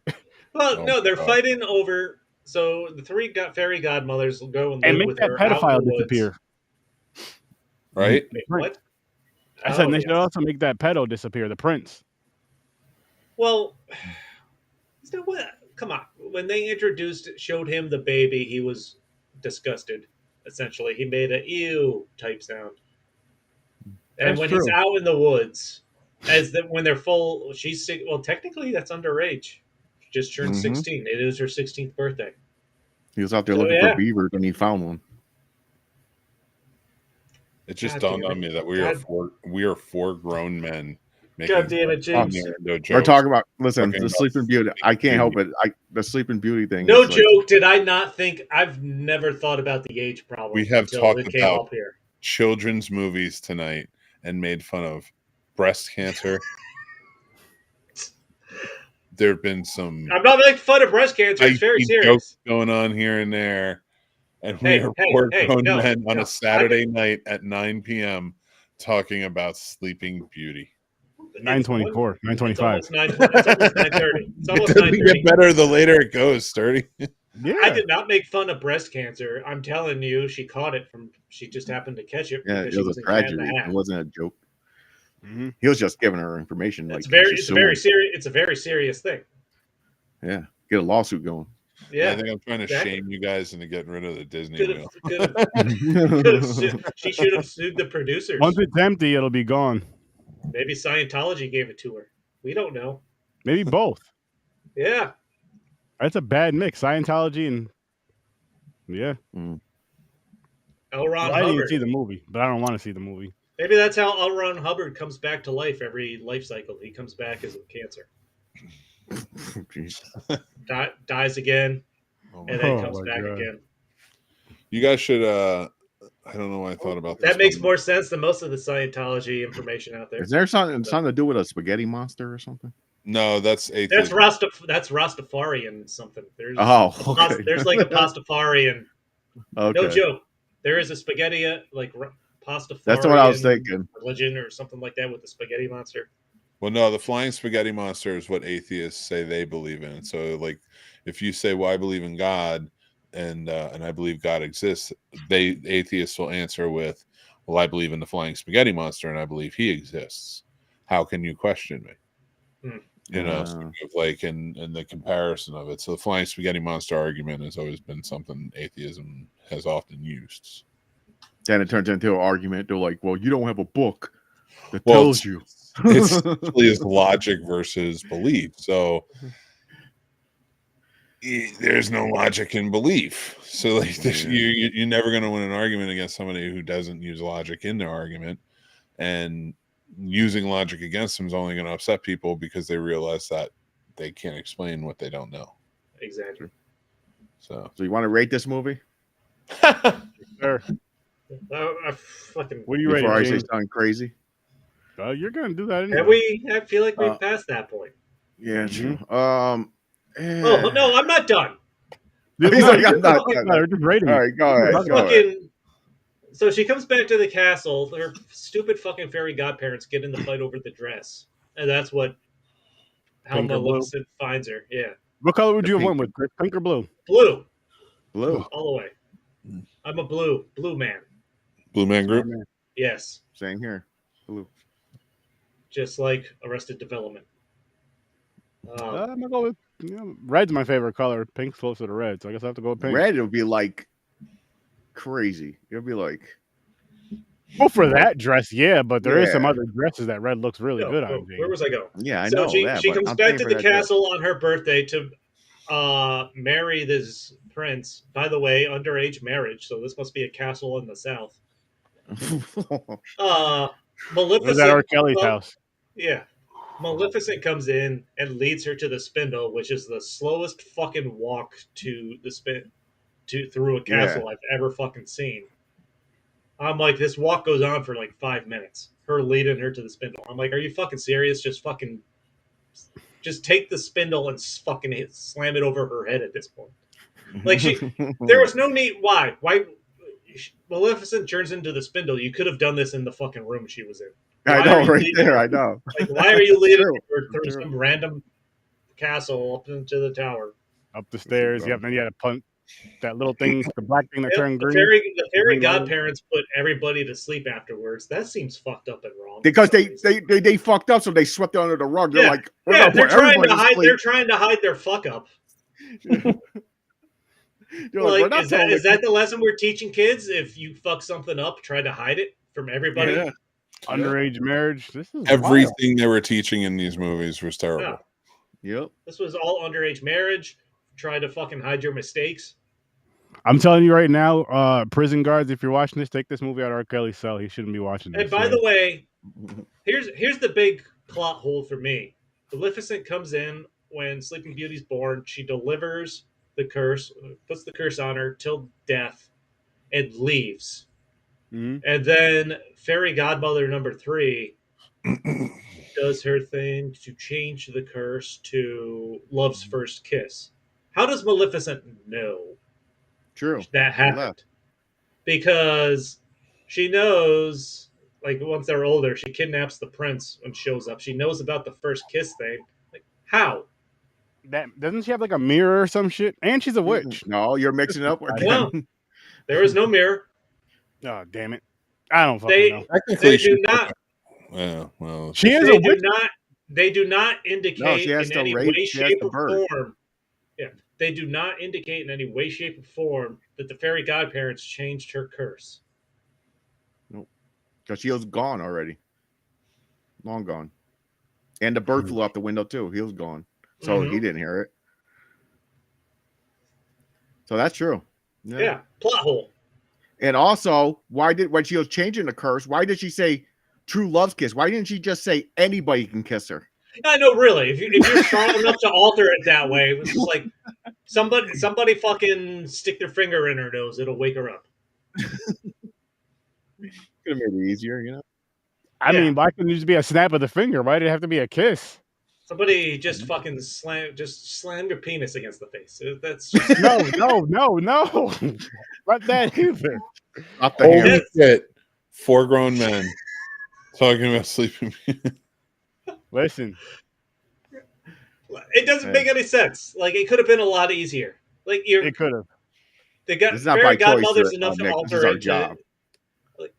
Speaker 3: Well, no, they're fighting over. So the three fairy godmothers will go and live
Speaker 4: make
Speaker 3: with
Speaker 4: that
Speaker 3: her
Speaker 4: pedophile
Speaker 3: out in the
Speaker 4: disappear.
Speaker 2: Right?
Speaker 3: Wait, what?
Speaker 4: I said they should also make that pedo disappear. The prince.
Speaker 3: Well, come on. When they showed him the baby, he was disgusted. Essentially, he made a ew type sound. And when he's out in the woods, when they're full, technically that's underage. She just turned 16. It is her 16th birthday.
Speaker 1: He was out there looking for beavers and he found one.
Speaker 2: It just dawned on me that we are four grown men
Speaker 3: God damn it, James.
Speaker 2: No
Speaker 1: We're
Speaker 2: jokes.
Speaker 1: talking about
Speaker 2: Talking
Speaker 1: the
Speaker 2: about
Speaker 1: Sleeping Beauty. I can't help it. The Sleeping Beauty thing.
Speaker 3: No
Speaker 1: is
Speaker 3: joke. Did I not think? I've never thought about the age problem.
Speaker 2: We have
Speaker 3: until
Speaker 2: talked
Speaker 3: it came
Speaker 2: about
Speaker 3: up here.
Speaker 2: children's movies tonight and made fun of breast cancer. There have been some.
Speaker 3: I'm not making fun of breast cancer. It's very serious.
Speaker 2: Jokes going on here and there, and we are four grown men on a Saturday night at 9 p.m. talking about Sleeping Beauty.
Speaker 4: 9:24, 9:25.
Speaker 3: It's almost 9:30. It's almost
Speaker 2: It doesn't
Speaker 3: 9:30.
Speaker 2: get better the later it goes, Sturdy.
Speaker 4: Yeah.
Speaker 3: I did not make fun of breast cancer. I'm telling you, she caught it from. She just happened to catch it.
Speaker 1: Yeah,
Speaker 3: because
Speaker 1: it
Speaker 3: she
Speaker 1: was a
Speaker 3: in Cat in the
Speaker 1: tragedy.
Speaker 3: Hat.
Speaker 1: It wasn't a joke.
Speaker 4: Mm-hmm.
Speaker 1: He was just giving her information.
Speaker 3: It's
Speaker 1: like
Speaker 3: a very serious. It's a very serious thing.
Speaker 1: Yeah, get a lawsuit going.
Speaker 3: Yeah,
Speaker 2: I think I'm trying to shame you guys into getting rid of the Disney
Speaker 3: could
Speaker 2: wheel.
Speaker 3: have. She should have sued the producers.
Speaker 4: Once it's empty, it'll be gone.
Speaker 3: Maybe Scientology gave it to her. We don't know.
Speaker 4: Maybe both.
Speaker 3: Yeah.
Speaker 4: That's a bad mix. Scientology and
Speaker 3: L. Ron
Speaker 4: I didn't
Speaker 3: Hubbard.
Speaker 4: see the movie, but I don't want to see the movie.
Speaker 3: Maybe that's how L. Ron Hubbard comes back to life every life cycle. He comes back as a cancer. Dies again, and then comes back again.
Speaker 2: You guys should. I don't know why I thought about this.
Speaker 3: That makes more sense than most of the Scientology information out there.
Speaker 1: Is there something to do with a spaghetti monster or something?
Speaker 2: No, that's
Speaker 3: That's Rastafarian something. There's
Speaker 1: okay.
Speaker 3: there's like a Pastafarian.
Speaker 1: Okay.
Speaker 3: No joke. There is a spaghetti like Pastafarian.
Speaker 1: That's what I was thinking.
Speaker 3: Religion or something like that with the spaghetti monster.
Speaker 2: Well, no, the flying spaghetti monster is what atheists say they believe in. So, like, if you say, "Well, I believe in God," and I believe God exists, atheists will answer with, "Well, I believe in the flying spaghetti monster, and I believe he exists. How can you question me?" You know, sort of like in the comparison of it. So, the flying spaghetti monster argument has always been something atheism has often used.
Speaker 1: Then it turns into an argument. They're like, "Well, you don't have a book that tells you."
Speaker 2: It's actually is logic versus belief. So there's no logic in belief. So like you're never going to win an argument against somebody who doesn't use logic in their argument, and using logic against them is only going to upset people because they realize that they can't explain what they don't know.
Speaker 3: Exactly.
Speaker 2: So
Speaker 1: you want to rate this movie?
Speaker 4: Sure.
Speaker 3: What
Speaker 4: are you
Speaker 1: Before I
Speaker 4: rating?
Speaker 1: say something crazy.
Speaker 4: You're gonna do that anyway.
Speaker 3: I feel like we've passed that point.
Speaker 1: Yeah, true.
Speaker 3: Oh no, I'm not done.
Speaker 1: He's like, I'm not.
Speaker 4: We're just rating.
Speaker 1: All right, go ahead.
Speaker 3: So she comes back to the castle. Her stupid fucking fairy godparents get in the fight over the dress, and that's how Maleficent finds her. Yeah.
Speaker 4: What color would you have went with? Pink or blue?
Speaker 3: Blue.
Speaker 1: Blue.
Speaker 3: All the way. I'm a blue man.
Speaker 2: Blue Man Group.
Speaker 3: Yes.
Speaker 1: Same here. Blue.
Speaker 3: Just like Arrested Development.
Speaker 4: I'm gonna go with red's my favorite color. Pink's closer to red, so I guess I have to go with pink.
Speaker 1: Red, it would be like crazy. It would be like.
Speaker 4: Well, for that dress, yeah, but there is some other dresses that red looks really good on.
Speaker 3: Where was I going?
Speaker 1: Yeah, I know that.
Speaker 3: She comes back to the castle on her birthday to marry this prince. By the way, underage marriage, so this must be a castle in the south. Maleficent.
Speaker 4: Was at R. Kelly's house.
Speaker 3: Yeah. Maleficent comes in and leads her to the spindle, which is the slowest fucking walk to the through a castle I've ever fucking seen. I'm like, this walk goes on for like 5 minutes. Her leading her to the spindle. I'm like, are you fucking serious? Just take the spindle and fucking slam it over her head at this point. Like there was no need. Why? Maleficent turns into the spindle. You could have done this in the fucking room she was in.
Speaker 1: I know, right there. I know.
Speaker 3: Like, why are you leading her through some random castle up into the tower?
Speaker 4: Up the stairs. Yep. Then you had to punt that little thing, the black thing that turned green.
Speaker 3: The fairy godparents put everybody to sleep afterwards. That seems fucked up and wrong.
Speaker 1: Because they fucked up, so they swept it under the rug. They're like,
Speaker 3: they're trying to hide. They're trying to hide their fuck up. Like, is that the lesson we're teaching kids? If you fuck something up, try to hide it from everybody.
Speaker 1: Yeah.
Speaker 4: Underage marriage. This is
Speaker 2: everything
Speaker 4: wild.
Speaker 2: they were teaching in these movies was terrible.
Speaker 3: Yeah. Yep. This was all underage marriage. Try to fucking hide your mistakes.
Speaker 4: I'm telling you right now, prison guards, if you're watching this, take this movie out of R. Kelly's cell. He shouldn't be watching this.
Speaker 3: And by the way, here's the big plot hole for me. Maleficent comes in when Sleeping Beauty's born. She delivers the curse, puts the curse on her till death, and leaves.
Speaker 4: Mhm.
Speaker 3: And then Fairy Godmother number 3 does her thing to change the curse to Love's First Kiss. How does Maleficent know
Speaker 1: True.
Speaker 3: that
Speaker 1: She
Speaker 3: happened?
Speaker 1: left.
Speaker 3: Because she knows, like, once they're older, she kidnaps the prince and shows up. She knows about the first kiss thing. Like, how?
Speaker 4: That doesn't she have like a mirror or some shit? And she's a witch.
Speaker 1: No, you're mixing it up
Speaker 3: No.
Speaker 1: again.
Speaker 3: There is no mirror.
Speaker 4: Oh damn it! I don't fucking
Speaker 3: They
Speaker 4: know.
Speaker 2: Technically,
Speaker 3: they
Speaker 2: she
Speaker 3: do not.
Speaker 2: Yeah, well,
Speaker 4: She is
Speaker 3: They
Speaker 4: a
Speaker 3: do
Speaker 4: witch.
Speaker 3: not. They do not
Speaker 1: No,
Speaker 3: indicate
Speaker 1: she has
Speaker 3: in
Speaker 1: to
Speaker 3: any
Speaker 1: rape.
Speaker 3: way,
Speaker 1: She has
Speaker 3: shape,
Speaker 1: to
Speaker 3: or
Speaker 1: birth.
Speaker 3: form. Yeah, they do not indicate in any way, shape, or form that the fairy godparents changed her curse.
Speaker 1: Because she was gone already. Long gone. And the bird flew out the window too. He was gone. So he
Speaker 3: Mhm.
Speaker 1: didn't hear it. So that's true.
Speaker 3: Yeah, plot hole.
Speaker 1: And also, when she was changing the curse, why did she say true love's kiss? Why didn't she just say anybody can kiss her?
Speaker 3: I know, really. If you're strong enough to alter it that way, it was just like somebody fucking stick their finger in her nose. It'll wake her up.
Speaker 1: Could have made it easier, you know.
Speaker 4: I
Speaker 3: Yeah.
Speaker 4: mean, why couldn't it just be a snap of the finger? Why did it have to be a kiss?
Speaker 3: Somebody just fucking slam your penis against the face. That's just,
Speaker 4: No. Not that either.
Speaker 1: Off the
Speaker 2: holy
Speaker 1: hand.
Speaker 2: shit! 4 grown men talking about Sleeping Beauty.
Speaker 4: Listen,
Speaker 3: it doesn't make any sense. Like, it could have been a lot easier. Like,
Speaker 4: it could have.
Speaker 3: they got
Speaker 1: This is not
Speaker 3: fairy
Speaker 1: by choice,
Speaker 3: godmothers enough to
Speaker 1: Nick.
Speaker 3: alter
Speaker 1: This is our
Speaker 3: it.
Speaker 1: job.
Speaker 3: Like,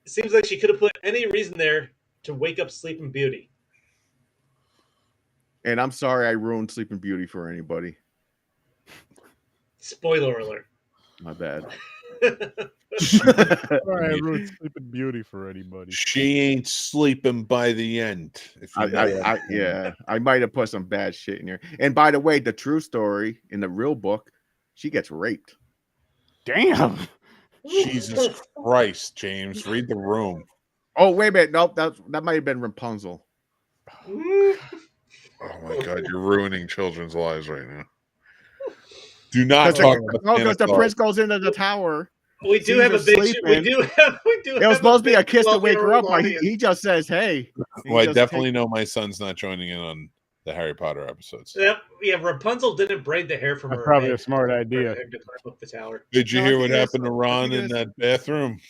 Speaker 3: it seems like she could have put any reason there to wake up Sleeping Beauty.
Speaker 1: And I'm sorry I ruined Sleeping Beauty for anybody.
Speaker 3: Spoiler alert.
Speaker 1: My bad.
Speaker 4: Sorry, I ruined Sleeping Beauty for anybody.
Speaker 2: She ain't sleeping by the end. If you know what I'm saying.
Speaker 1: Yeah, I might have put some bad shit in here. And by the way, the true story in the real book, she gets raped.
Speaker 4: Damn.
Speaker 2: Jesus Christ, James, read the room.
Speaker 1: Oh, wait a minute. Nope, that might have been Rapunzel.
Speaker 2: Oh my God, you're ruining children's lives right now. Do not talk about
Speaker 1: Because the
Speaker 2: Santa
Speaker 1: prince
Speaker 2: Claus.
Speaker 1: goes into the tower.
Speaker 3: We do have a big. We do have.
Speaker 1: It was supposed to be a kiss to wake her up, but
Speaker 3: audience.
Speaker 1: he just says, "Hey."
Speaker 2: Well, I definitely know my son's not joining in on the Harry Potter episodes.
Speaker 3: Yep. Yeah, Rapunzel didn't braid the hair from
Speaker 4: That's
Speaker 3: her
Speaker 4: probably
Speaker 3: head
Speaker 4: a smart
Speaker 3: for
Speaker 4: idea.
Speaker 3: him to climb up the tower.
Speaker 2: Did you
Speaker 1: No, I
Speaker 2: hear
Speaker 1: think
Speaker 2: what
Speaker 1: it is-
Speaker 2: happened to Ron
Speaker 1: think it
Speaker 2: in
Speaker 1: is-
Speaker 2: that bathroom?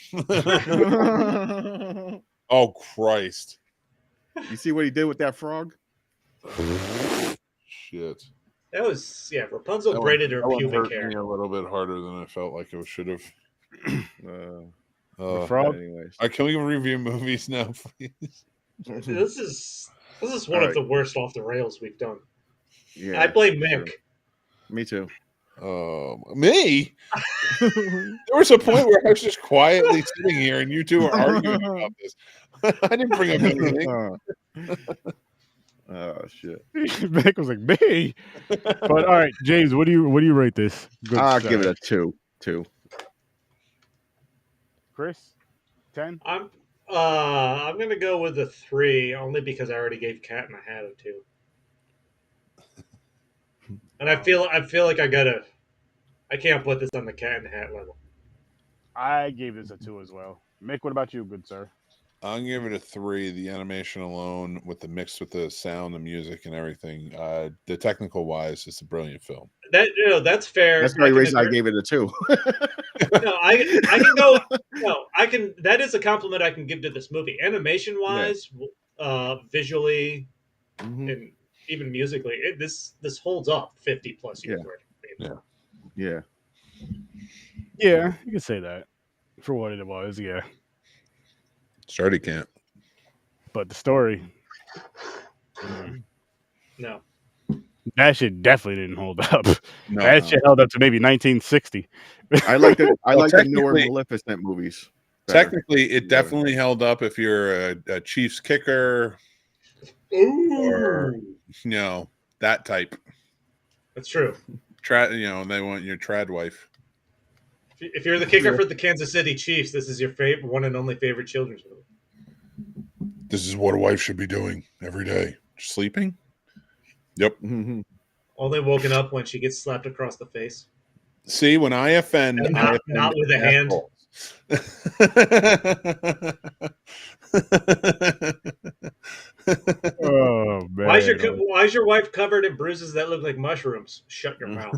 Speaker 2: Oh, Christ.
Speaker 1: You see what he did with that frog?
Speaker 2: Shit.
Speaker 3: That was Rapunzel
Speaker 2: That
Speaker 3: braided her
Speaker 2: That one
Speaker 3: pubic
Speaker 2: hurt
Speaker 3: hair.
Speaker 2: me a little bit harder than I felt like it should have.
Speaker 4: The frog?
Speaker 1: Anyways.
Speaker 2: Can we review movies now, please?
Speaker 3: This is one
Speaker 1: All
Speaker 3: of the worst off the rails we've done.
Speaker 1: Yeah,
Speaker 3: I blame
Speaker 1: sure.
Speaker 3: Mick.
Speaker 1: Me too.
Speaker 2: Me? There was a point where I was just quietly sitting here and you two are arguing about this. I didn't bring up anything.
Speaker 1: Oh shit!
Speaker 4: Mick was like me. But all right, James, what do you rate this? Good
Speaker 1: I'll
Speaker 4: stuff.
Speaker 1: give it a 2. 2.
Speaker 4: Chris. 10.
Speaker 3: I'm gonna go with a 3 only because I already gave Cat in the Hat a 2. And I feel like I can't put this on the Cat in the Hat level.
Speaker 4: I gave this a 2 as well. Mick, what about you, good sir?
Speaker 2: I'll give it a 3. The animation alone, with the mix with the sound, the music, and everything, the technical wise, it's a brilliant film.
Speaker 3: That's fair.
Speaker 1: That's the only reason I gave it a 2.
Speaker 3: No, I can go. No, I can. That is a compliment I can give to this movie. Animation wise, visually, and even musically, this holds up 50 plus years later.
Speaker 1: Yeah.
Speaker 4: Yeah, you can say that for what it was. Yeah,
Speaker 2: Starty can't.
Speaker 4: but the story,
Speaker 3: No.
Speaker 4: that shit definitely didn't hold up.
Speaker 2: No,
Speaker 4: That shit held up to maybe 1960.
Speaker 1: I like the the newer
Speaker 2: technically-
Speaker 1: Maleficent movies. better.
Speaker 2: Technically, it definitely held up if you're a Chiefs kicker, or that type.
Speaker 3: That's true.
Speaker 2: They want your trad wife.
Speaker 3: If you're the kicker for the Kansas City Chiefs, this is your one and only favorite children's movie.
Speaker 2: This is what a wife should be doing every day. Sleeping? Yep.
Speaker 3: Only woken up when she gets slapped across the face.
Speaker 2: See, when I offend,
Speaker 3: And
Speaker 2: I
Speaker 3: not with a hand.
Speaker 4: Oh man.
Speaker 3: Why is your wife covered in bruises that look like mushrooms? Shut your mouth.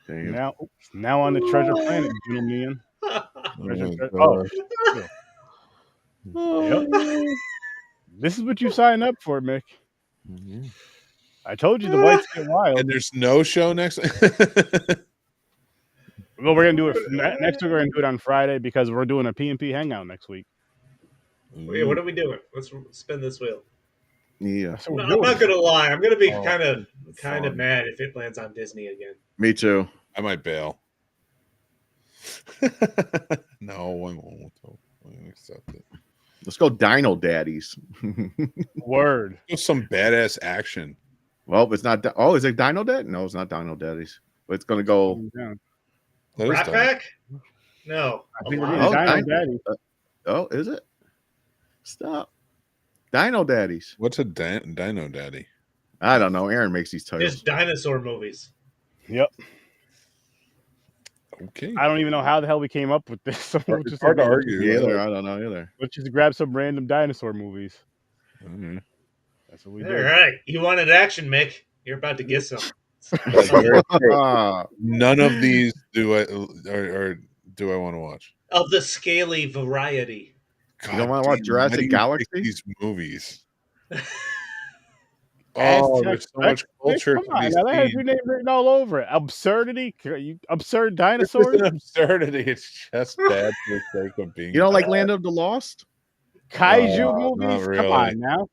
Speaker 1: Damn.
Speaker 4: Now on the treasure planet, gentlemen. Yep. This is what you sign up for, Mick. I told you the whites get wild.
Speaker 2: And there's no show next.
Speaker 4: Well, we're gonna do it next week. We're gonna do it on Friday because we're doing a P&P hangout next week.
Speaker 3: Wait, what are we doing? Let's spin this wheel.
Speaker 1: Yeah.
Speaker 3: I'm not gonna lie. I'm gonna be kind of mad if it lands on Disney again.
Speaker 1: Me too.
Speaker 2: I might bail. No, I won't. I accept it.
Speaker 1: Let's go Dino Daddies.
Speaker 4: Word.
Speaker 2: Just some badass action.
Speaker 1: Well, it's not. Oh, is it Dino Dad? No, it's not Dino Daddies. But it's gonna go.
Speaker 3: Rat Pack? No.
Speaker 4: I think we're getting Dino Daddy.
Speaker 1: Oh, is it? Stop. Dino Daddies.
Speaker 2: What's a Dino Daddy?
Speaker 1: I don't know. Aaron makes these titles.
Speaker 3: There's dinosaur movies.
Speaker 4: Yep.
Speaker 2: Okay.
Speaker 4: I don't even know how the hell we came up with this. So
Speaker 2: It's hard to argue.
Speaker 1: Either. I don't know either.
Speaker 4: Let's just grab some random dinosaur movies.
Speaker 2: Mm-hmm.
Speaker 4: That's what we
Speaker 3: All
Speaker 4: do.
Speaker 3: right. You wanted action, Mick. You're about to get some.
Speaker 2: None of these do I want to watch.
Speaker 3: Of the scaly variety.
Speaker 2: God,
Speaker 1: You don't want to watch
Speaker 2: why
Speaker 1: Jurassic
Speaker 2: do you
Speaker 1: Galaxy?
Speaker 2: pick these movies.
Speaker 4: Aztec,
Speaker 2: There's so much culture.
Speaker 4: Come on, now that has your name written all over it. Absurdity, absurd
Speaker 2: It's
Speaker 4: dinosaurs,
Speaker 2: an absurdity. It's just bad for the sake of being.
Speaker 1: You don't like Land of the Lost?
Speaker 4: kaiju
Speaker 2: not
Speaker 4: movies.
Speaker 2: really.
Speaker 4: Come on now.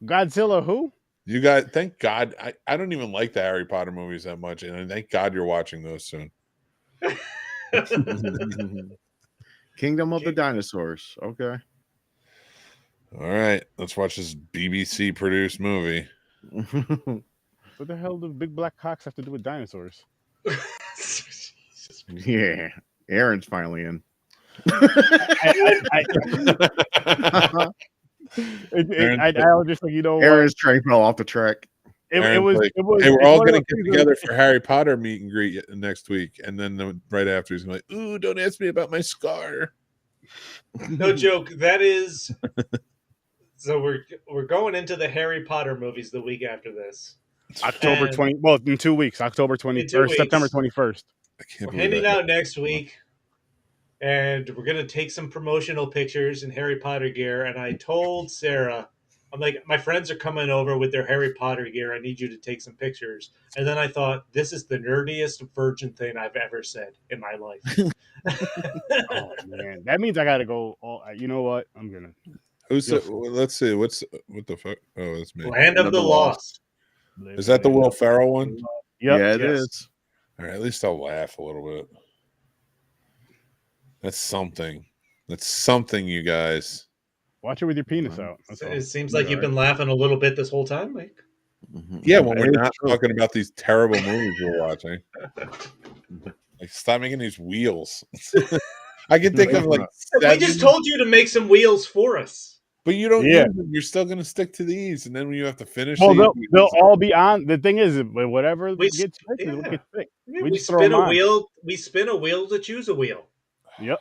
Speaker 4: Godzilla, who?
Speaker 2: You got? Thank God. I don't even like the Harry Potter movies that much, and thank God you're watching those soon.
Speaker 1: Kingdom of the Dinosaurs. Okay.
Speaker 2: All right, let's watch this BBC produced movie.
Speaker 4: What the hell do big black cocks have to do with dinosaurs?
Speaker 1: Yeah. Aaron's finally in.
Speaker 4: I was just like,
Speaker 1: Aaron's train fell off the track.
Speaker 4: It was.
Speaker 2: Hey, we're all going to get together for Harry Potter meet and greet next week, and then right after he's going to be like, "Ooh, don't ask me about my scar."
Speaker 3: No joke. That is. So we're going into the Harry Potter movies the week after this.
Speaker 4: October 20. Well, in 2 weeks, October 20 or September 21st.
Speaker 2: I can't
Speaker 3: We're
Speaker 2: believe
Speaker 3: handing
Speaker 2: that.
Speaker 3: out next week, and we're gonna take some promotional pictures in Harry Potter gear. And I told Sarah, I'm like, my friends are coming over with their Harry Potter gear. I need you to take some pictures. And then I thought, this is the nerdiest virgin thing I've ever said in my life.
Speaker 4: Oh man, that means I gotta go. You know what? I'm gonna.
Speaker 2: Let's see. What the fuck? Oh, that's me.
Speaker 3: Land of the Lost.
Speaker 2: Is that the Will Ferrell one?
Speaker 4: Yep,
Speaker 1: Yeah, it is.
Speaker 2: All right, at least I'll laugh a little bit. That's something. That's something, you guys.
Speaker 4: Watch it with your penis out. That's all.
Speaker 3: It seems like you've been laughing a little bit this whole time, Mike.
Speaker 2: Yeah, when we're not talking about these terrible movies we're watching. Like, stop making these wheels. I can think of like.
Speaker 3: We just told you to make some wheels for us.
Speaker 2: But you don't.
Speaker 4: Yeah.
Speaker 2: You're still going to stick to these, and then when you have to finish,
Speaker 4: Well,
Speaker 2: these,
Speaker 4: they'll all be on. The thing is, whatever
Speaker 3: We-
Speaker 4: gets picked is what
Speaker 3: yeah.
Speaker 4: gets picked.
Speaker 3: We
Speaker 4: just throw
Speaker 3: spin
Speaker 4: them
Speaker 3: a
Speaker 4: on.
Speaker 3: wheel. We spin a wheel to choose a wheel.
Speaker 4: Yep.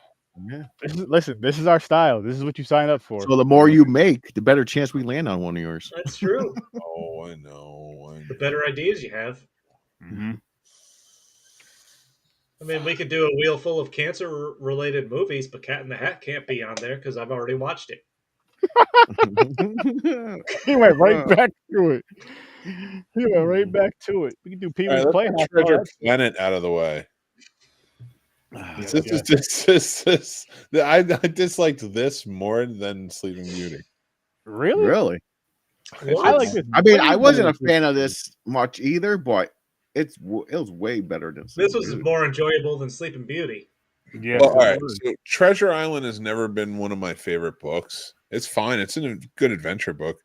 Speaker 1: Yeah.
Speaker 4: Listen, this is our style. This is what you signed up for.
Speaker 1: So the more you make, the better chance we land on one of yours.
Speaker 3: That's true.
Speaker 2: Oh, I know.
Speaker 3: The better ideas you have.
Speaker 4: Mm-hmm.
Speaker 3: I mean, we could do a wheel full of cancer-related movies, but Cat in the Hat can't be on there because I've already watched it.
Speaker 4: He went right back to it. He went right back to it. We can do Pee Wee's
Speaker 2: All right, let's
Speaker 4: Playhouse.
Speaker 2: get Treasure Planet out of the way. I disliked this more than Sleeping Beauty.
Speaker 4: Really?
Speaker 1: Really?
Speaker 4: I like this.
Speaker 1: I mean,
Speaker 4: way
Speaker 1: I wasn't a
Speaker 4: better
Speaker 1: fan of this much either, but it was way better than
Speaker 3: This was more enjoyable than Sleeping Beauty.
Speaker 4: Yeah.
Speaker 2: Well, all right. So Treasure Island has never been one of my favorite books. It's fine. It's a good adventure book.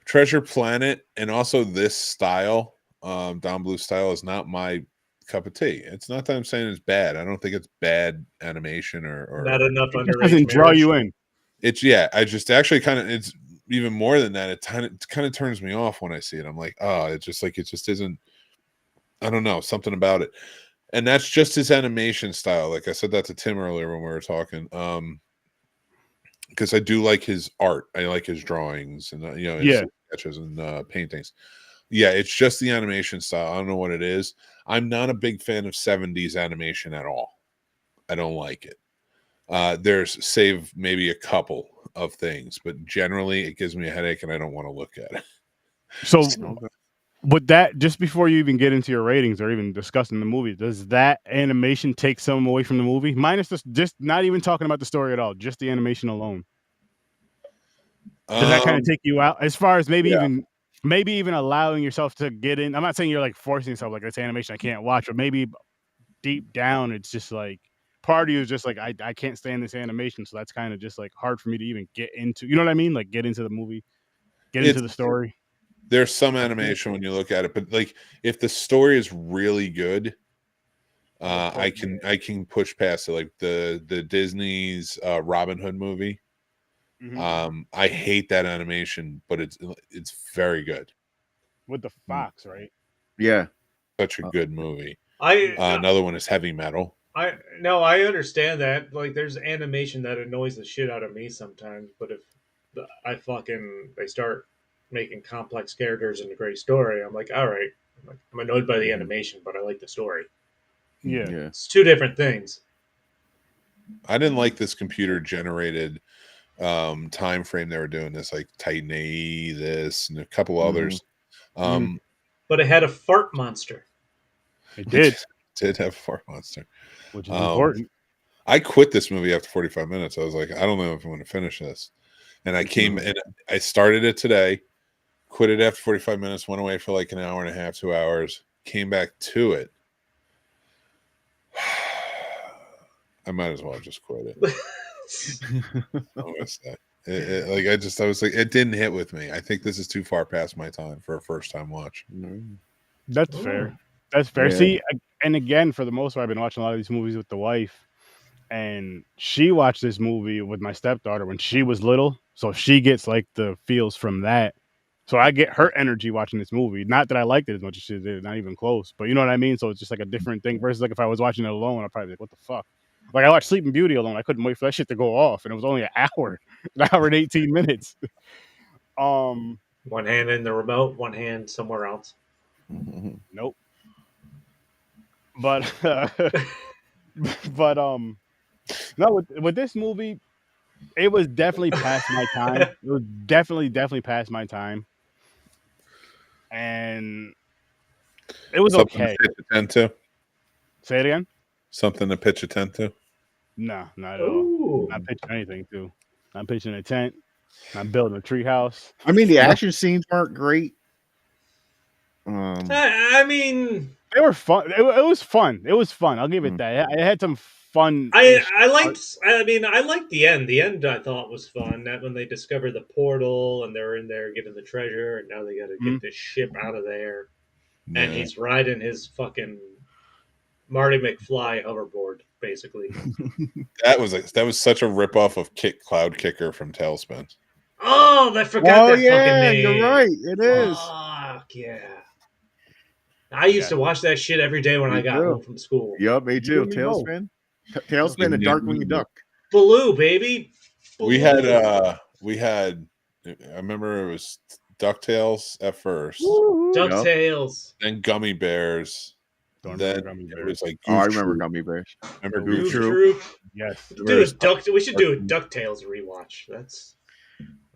Speaker 2: Treasure Planet and also this style, Don Bluth style, is not my cup of tea. It's not that I'm saying it's bad. I don't think it's bad animation or
Speaker 3: Not enough
Speaker 4: It just
Speaker 3: underage
Speaker 4: doesn't draw
Speaker 3: marriage.
Speaker 4: you in.
Speaker 2: it's I just actually kind of it's even more than that. It kind of turns me off when I see it. I'm like, oh, it's just like it just isn't. I don't know, something about it. And that's just his animation style. Like I said that to Tim earlier when we were talking. Because I do like his art. I like his drawings and his sketches and paintings. Yeah, it's just the animation style. I don't know what it is. I'm not a big fan of 70s animation at all. I don't like it. There's save maybe a couple of things, but generally it gives me a headache and I don't want to look at it.
Speaker 4: So with that, just before you even get into your ratings or even discussing the movie, does that animation take some away from the movie? Minus just not even talking about the story at all, just the animation alone. Does that kind of take you out as far as maybe even allowing yourself to get in? I'm not saying you're like forcing yourself like it's animation I can't watch, but maybe deep down it's just like part of you is just like I can't stand this animation, so that's kind of just like hard for me to even get into. You know what I mean? Like get into the movie, get into the story.
Speaker 2: There's some animation when you look at it, but like if the story is really good, I can push past it. Like the Disney's Robin Hood movie.
Speaker 4: Mm-hmm.
Speaker 2: I hate that animation, but it's very good.
Speaker 4: With the fox, right?
Speaker 1: Yeah,
Speaker 2: such a good movie.
Speaker 3: Another
Speaker 2: one is Heavy Metal.
Speaker 3: I understand that. Like, there's animation that annoys the shit out of me sometimes, but if they start making complex characters and a great story, I'm like, all right. I'm annoyed by the animation, but I like the story.
Speaker 4: Yeah.
Speaker 3: It's two different things.
Speaker 2: I didn't like this computer generated time frame they were doing this, like Titan A, this and a couple others.
Speaker 3: But it had a fart monster.
Speaker 4: It did.
Speaker 2: Did have a fart monster,
Speaker 4: which is important.
Speaker 2: I quit this movie after 45 minutes. I was like, I don't know if I'm going to finish this. And I came and I started it today, quit it after 45 minutes, went away for like an hour and a half, 2 hours, came back to it. I might as well just quit it. I was like, it didn't hit with me. I think this is too far past my time for a first time watch.
Speaker 4: That's fair. That's fair. Yeah. See, and again, for the most part, I've been watching a lot of these movies with the wife, and she watched this movie with my stepdaughter when she was little, so she gets like the feels from that. So I get her energy watching this movie. Not that I liked it as much as she did, not even close. But you know what I mean? So it's just like a different thing versus like if I was watching it alone, I'd probably be like, what the fuck? Like I watched Sleeping Beauty alone. I couldn't wait for that shit to go off. And it was only an hour and 18 minutes.
Speaker 3: One hand in the remote, one hand somewhere else.
Speaker 4: Nope. But no, with this movie, it was definitely past my time. It was definitely past my time. And it was
Speaker 2: something
Speaker 4: okay.
Speaker 2: To pitch a tent to?
Speaker 4: Say it again?
Speaker 2: Something to pitch a tent to?
Speaker 4: No, not at all. Not pitching anything to. Not pitching a tent. Not building a treehouse.
Speaker 1: I mean, the action scenes weren't great.
Speaker 3: I mean,
Speaker 4: they were fun. It was fun. It was fun. I'll give it that. I had some fun.
Speaker 3: I liked the end. The end I thought was fun. That when they discovered the portal and they're in there getting the treasure, and now they got to get this ship out of there. Yeah. And he's riding his fucking Marty McFly hoverboard, basically.
Speaker 2: that was such a ripoff of Cloud Kicker from Tailspin.
Speaker 3: Oh, I forgot that fucking name.
Speaker 1: You're right. It is.
Speaker 3: Fuck yeah. I used to watch that shit every day when I got home from school.
Speaker 1: Yep, me too. Tailspin. Tailspin and Darkwing Duck.
Speaker 3: Baloo, baby. Baloo.
Speaker 2: We had I remember it was DuckTales at first.
Speaker 3: DuckTales.
Speaker 2: Then Gummy Bears. Then it was like
Speaker 1: I remember Gummy Bears.
Speaker 2: Remember
Speaker 3: Goof Troop?
Speaker 4: Yes.
Speaker 3: Dude, we should do a DuckTales rewatch. That's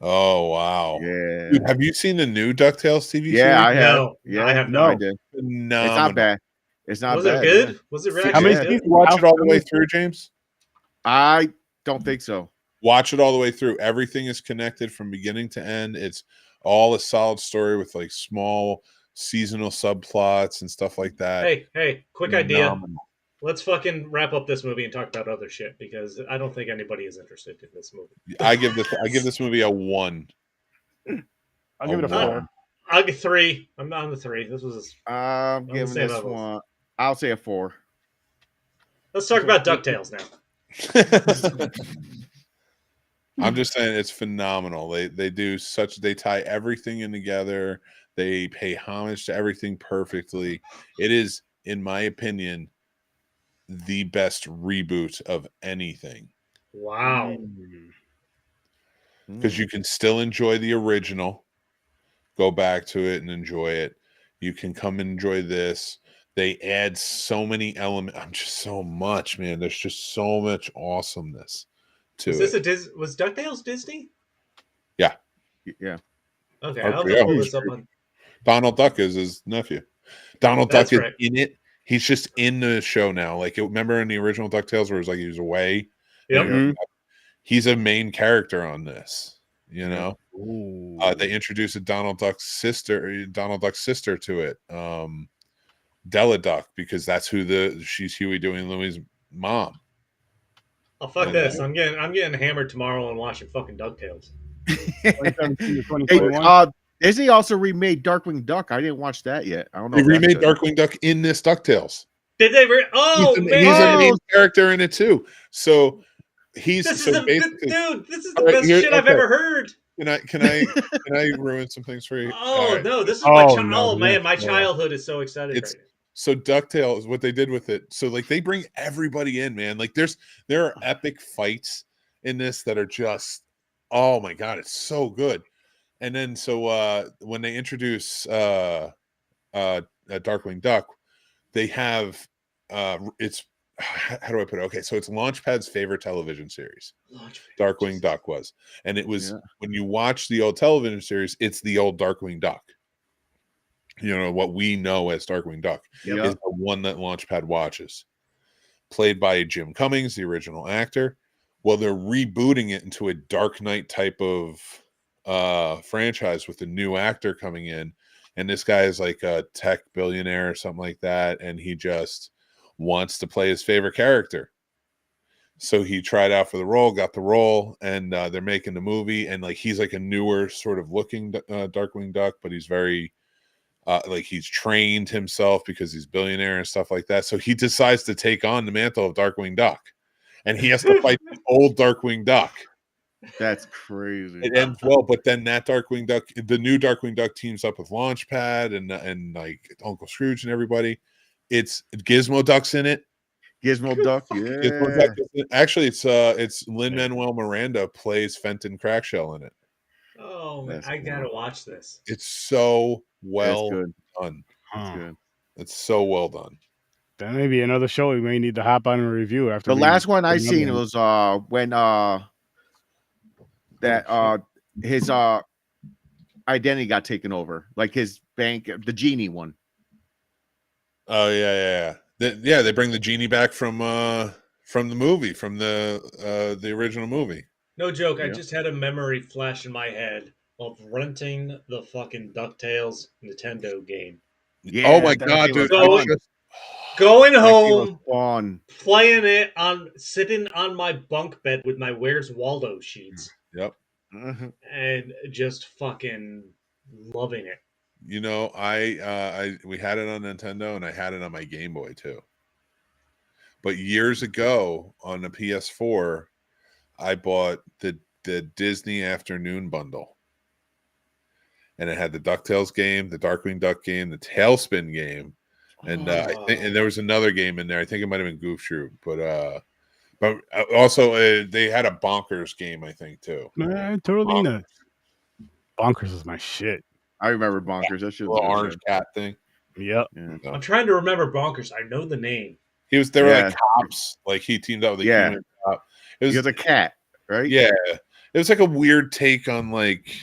Speaker 2: Oh wow!
Speaker 1: Yeah.
Speaker 2: Dude, have you seen the new DuckTales TV series?
Speaker 1: Yeah, I have.
Speaker 3: No,
Speaker 1: yeah,
Speaker 3: I have not.
Speaker 1: I did.
Speaker 2: No,
Speaker 1: it's not bad. It's not
Speaker 3: was
Speaker 1: bad.
Speaker 3: Was it good?
Speaker 1: Yeah.
Speaker 3: Was it really
Speaker 2: How many
Speaker 3: good?
Speaker 2: seasons? Watch it all the way through, James?
Speaker 1: I don't think so.
Speaker 2: Watch it all the way through. Everything is connected from beginning to end. It's all a solid story with like small seasonal subplots and stuff like that.
Speaker 3: Hey, quick idea. Let's fucking wrap up this movie and talk about other shit because I don't think anybody is interested in this movie.
Speaker 2: I give this movie a 1.
Speaker 4: I'll give it a 4.
Speaker 3: I'll get 3. I'm not on the 3. This was.
Speaker 1: I'm giving this one. I'll say a 4.
Speaker 3: Let's talk about DuckTales now.
Speaker 2: I'm just saying it's phenomenal. They tie everything in together. They pay homage to everything perfectly. It is, in my opinion, the best reboot of anything.
Speaker 3: Wow.
Speaker 2: Because you can still enjoy the original, go back to it and enjoy it. You can come and enjoy this. They add so many elements. I'm just so much, man. There's just so much awesomeness to it.
Speaker 3: Was DuckTales Disney?
Speaker 2: Yeah.
Speaker 1: Yeah.
Speaker 3: Okay, I'll have to pull this up on.
Speaker 2: Donald Duck is his nephew. Donald
Speaker 3: That's
Speaker 2: Duck is
Speaker 3: right.
Speaker 2: in it. He's just in the show now. Like, remember in the original DuckTales where it was like he was away?
Speaker 3: Yep.
Speaker 2: He's a main character on this. You know, they
Speaker 4: Ooh.
Speaker 2: introduced Donald Duck's sister to it, Della Duck, because that's who she's Huey, Dewey, and Louie's mom.
Speaker 3: Oh fuck this! I'm getting hammered tomorrow and watching fucking DuckTales.
Speaker 4: 2017 to
Speaker 1: Hey,
Speaker 4: 2021.
Speaker 1: Disney also remade Darkwing Duck. I didn't watch that yet. I don't know.
Speaker 2: They
Speaker 1: if that's
Speaker 2: remade
Speaker 1: good.
Speaker 2: Darkwing Duck in this DuckTales.
Speaker 3: Did they? Oh
Speaker 2: He's
Speaker 3: man!
Speaker 2: a main character in it too. So he's
Speaker 3: This
Speaker 2: so
Speaker 3: is
Speaker 2: basically,
Speaker 3: dude. This is the best shit I've ever heard.
Speaker 2: Can I ruin some things for you?
Speaker 3: Oh no, this is my childhood is so excited right now.
Speaker 2: So DuckTales, what they did with it, so like they bring everybody in, man. Like there are epic fights in this that are just, oh my god, it's so good. And then so when they introduce Darkwing Duck, they have it's, how do I put it? Okay, so it's Launchpad's favorite television series. Darkwing Duck was, and it was when you watch the old television series, it's the old Darkwing Duck. You know what we know as Darkwing Duck is the one that Launchpad watches, played by Jim Cummings, the original actor. Well, they're rebooting it into a Dark Knight type of franchise with a new actor coming in, and this guy is like a tech billionaire or something like that, and he just wants to play his favorite character. So he tried out for the role, got the role, and they're making the movie, and like he's like a newer sort of looking Darkwing Duck, but he's very like he's trained himself because he's billionaire and stuff like that. So he decides to take on the mantle of Darkwing Duck, and he has to fight the old Darkwing Duck.
Speaker 1: That's crazy.
Speaker 2: It ends well, but then that Darkwing Duck, the new Darkwing Duck, teams up with Launchpad and like Uncle Scrooge and everybody. It's Gizmo Duck's in it.
Speaker 1: Gizmo Duck, yeah.
Speaker 2: Gizmo Duck actually, it's Lin-Manuel Miranda plays Fenton Crackshell in it.
Speaker 3: Oh man, I gotta watch this.
Speaker 2: It's so well done.
Speaker 1: That's good.
Speaker 2: It's so well done.
Speaker 4: That may be another show we may need to hop on and review after.
Speaker 1: The last one I seen was when his identity got taken over, like his bank, the genie one.
Speaker 2: Oh yeah. They bring the genie back from the movie, from the original movie.
Speaker 3: No joke, I just had a memory flash in my head of renting the fucking DuckTales Nintendo game.
Speaker 2: Yeah, oh my god, dude!
Speaker 3: Going home, playing it sitting on my bunk bed with my Where's Waldo sheets.
Speaker 2: Yep.
Speaker 3: And just fucking loving it.
Speaker 2: You know, we had it on Nintendo and I had it on my Game Boy too. But years ago on the PS4, I bought the Disney Afternoon Bundle. And it had the DuckTales game, the Darkwing Duck game, the Tailspin game, and and there was another game in there. I think it might have been Goof Troop, but also they had a Bonkers game, I think too.
Speaker 4: Man, totally nuts. Bonkers is my shit.
Speaker 1: I remember Bonkers. That shit was
Speaker 2: the orange cat thing.
Speaker 4: Yep.
Speaker 1: Yeah.
Speaker 3: I'm trying to remember Bonkers. I know the name.
Speaker 2: They were like cops. Like he teamed up with a human cop.
Speaker 1: He was a cat, right?
Speaker 2: Yeah. It was like a weird take on like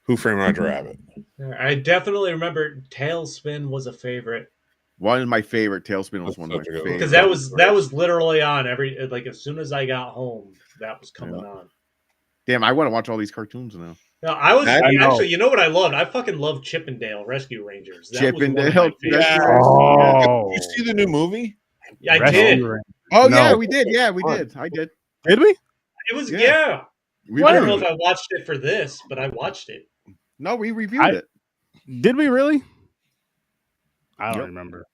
Speaker 2: Who Framed Roger Rabbit.
Speaker 3: I definitely remember Tailspin was a favorite.
Speaker 1: One of my favorite. Tailspin was one of my favorites.
Speaker 3: Because that was literally on as soon as I got home, that was coming on.
Speaker 1: Damn, I want to watch all these cartoons now.
Speaker 3: No, actually, you know what I loved? I fucking loved Chippendale Rescue Rangers.
Speaker 1: Chippendale.
Speaker 2: Oh. Did you see the new movie?
Speaker 3: Yeah, I did.
Speaker 1: Oh yeah, we did. Yeah, we did. I did.
Speaker 4: Did we?
Speaker 3: It was I don't know if I watched it for this, but I watched it.
Speaker 1: No, we reviewed it.
Speaker 4: Did we really? I don't remember.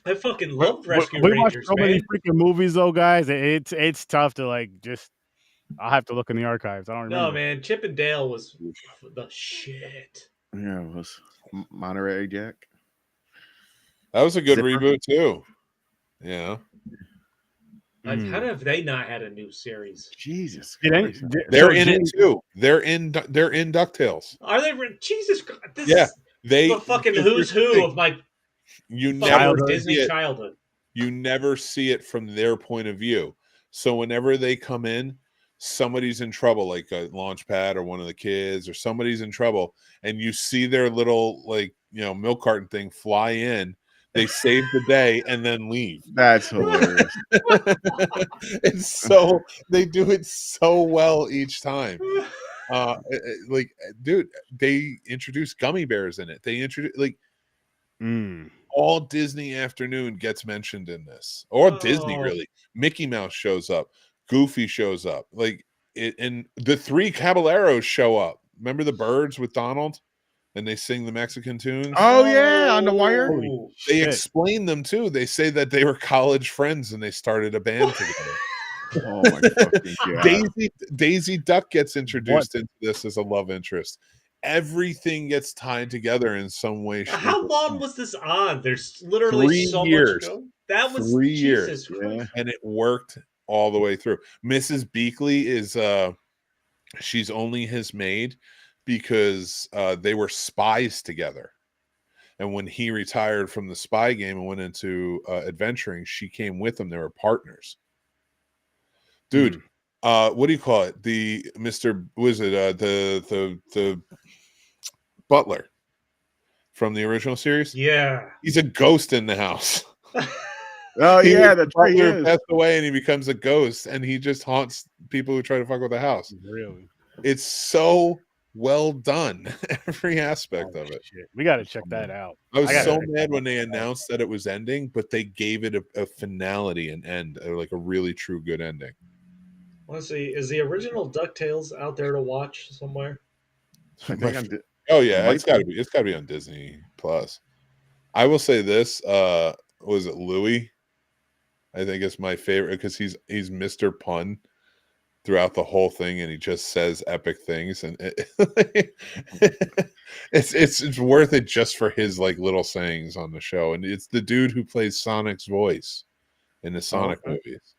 Speaker 3: I fucking loved Rescue
Speaker 4: We watch
Speaker 3: Rangers,
Speaker 4: so many
Speaker 3: man.
Speaker 4: freaking movies, though, guys. It's tough to like just. I'll have to look in the archives. I don't remember.
Speaker 3: No, man, Chip and Dale was the shit.
Speaker 1: Yeah, it was Monterey Jack.
Speaker 2: That was a good
Speaker 1: Zipper.
Speaker 2: reboot too. Yeah.
Speaker 3: How have they not had a new series?
Speaker 1: Jesus
Speaker 4: Christ.
Speaker 2: They're in it too. They're in DuckTales.
Speaker 3: Are they? Jesus Christ! This
Speaker 2: Yeah,
Speaker 3: is
Speaker 2: they
Speaker 3: the fucking who's who of my
Speaker 2: you
Speaker 3: fucking
Speaker 2: never
Speaker 3: Disney
Speaker 2: see it.
Speaker 3: childhood.
Speaker 2: You never see it from their point of view. So whenever they come in, somebody's in trouble, like a Launchpad or one of the kids, or somebody's in trouble, and you see their little milk carton thing fly in. They save the day and then leave.
Speaker 1: That's hilarious.
Speaker 2: It's so they do it so well each time. Dude, they introduce gummy bears in it. They introduce all Disney afternoon gets mentioned in this, or Disney really. Mickey Mouse shows up, Goofy shows up, and the three Caballeros show up. Remember the birds with Donald? And they sing the Mexican tunes.
Speaker 1: Oh yeah, on the wire.
Speaker 2: They explain them too. They say that they were college friends and they started a band together.
Speaker 1: Oh my fucking God.
Speaker 2: Daisy Duck gets introduced into this as a love interest. Everything gets tied together in some way.
Speaker 3: How long was this on? There's literally
Speaker 2: 3
Speaker 3: so
Speaker 2: years.
Speaker 3: much. That was
Speaker 2: 3
Speaker 3: Jesus
Speaker 2: years,
Speaker 3: Christ.
Speaker 2: and it worked all the way through. Mrs. Beakley is she's only his maid because they were spies together. And when he retired from the spy game and went into adventuring, she came with him. They were partners. Dude, what do you call it? The Mr. Was it the butler from the original series?
Speaker 3: Yeah.
Speaker 2: He's a ghost in the house.
Speaker 1: Oh yeah, that's right.
Speaker 2: He passed away and he becomes a ghost and he just haunts people who try to fuck with the house.
Speaker 4: Really?
Speaker 2: It's so well done, every aspect of it.
Speaker 4: Shit. We got to check that out.
Speaker 2: I was so mad when they announced that it was ending, but they gave it a finality and end, like a really true good ending.
Speaker 3: Let's see. Is the original DuckTales out there to watch somewhere?
Speaker 2: Oh yeah, it's got to be on Disney Plus. I will say this. Was it Louis? I think it's my favorite because he's Mr. Pun throughout the whole thing, and he just says epic things, and it's worth it just for his little sayings on the show. And it's the dude who plays Sonic's voice in the Sonic movies.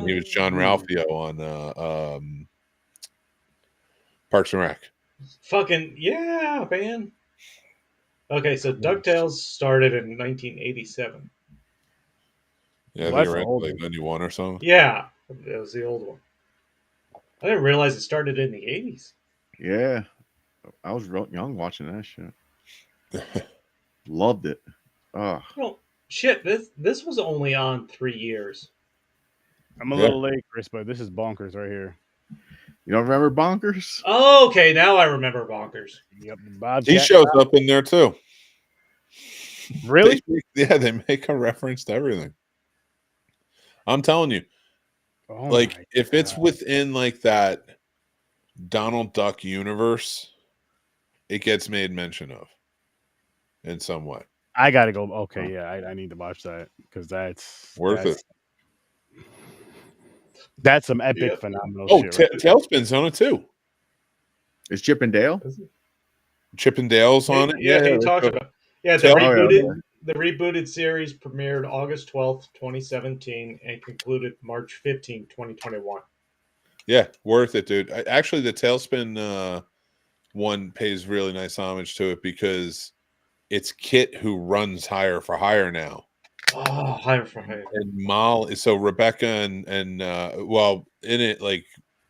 Speaker 2: He was John Ralphio on Parks and Rec.
Speaker 3: Fucking yeah, man. Okay, so DuckTales started in 1987.
Speaker 2: Yeah, they were in 91 or something.
Speaker 3: Yeah, that was the old one. I didn't realize it started in the 80s.
Speaker 1: Yeah, I was real young watching that shit. Loved it.
Speaker 3: Well, shit, this was only on 3 years.
Speaker 4: I'm a little late, Chris, but this is bonkers right here.
Speaker 1: You don't remember Bonkers?
Speaker 3: Oh, okay, now I remember Bonkers.
Speaker 4: Yep,
Speaker 2: he shows up in there too.
Speaker 4: Really?
Speaker 2: They make a reference to everything. I'm telling you, if it's within that Donald Duck universe, it gets made mention of in some way.
Speaker 4: I gotta go. Okay, yeah, I need to watch that because that's
Speaker 2: worth it.
Speaker 4: That's some epic, phenomenal shit. Right
Speaker 2: Tailspin's on it too.
Speaker 1: Is Chip and Dale?
Speaker 2: Chip and Dale's on it.
Speaker 3: Yeah, he talks about. Yeah, the rebooted series premiered August 12th, 2017, and concluded March 15th, 2021.
Speaker 2: Yeah, worth it, dude. Actually, the Tailspin one pays really nice homage to it because it's Kit who runs Hire for Hire now.
Speaker 3: Oh, Hire for Hire.
Speaker 2: And Molly, so Rebecca and in it,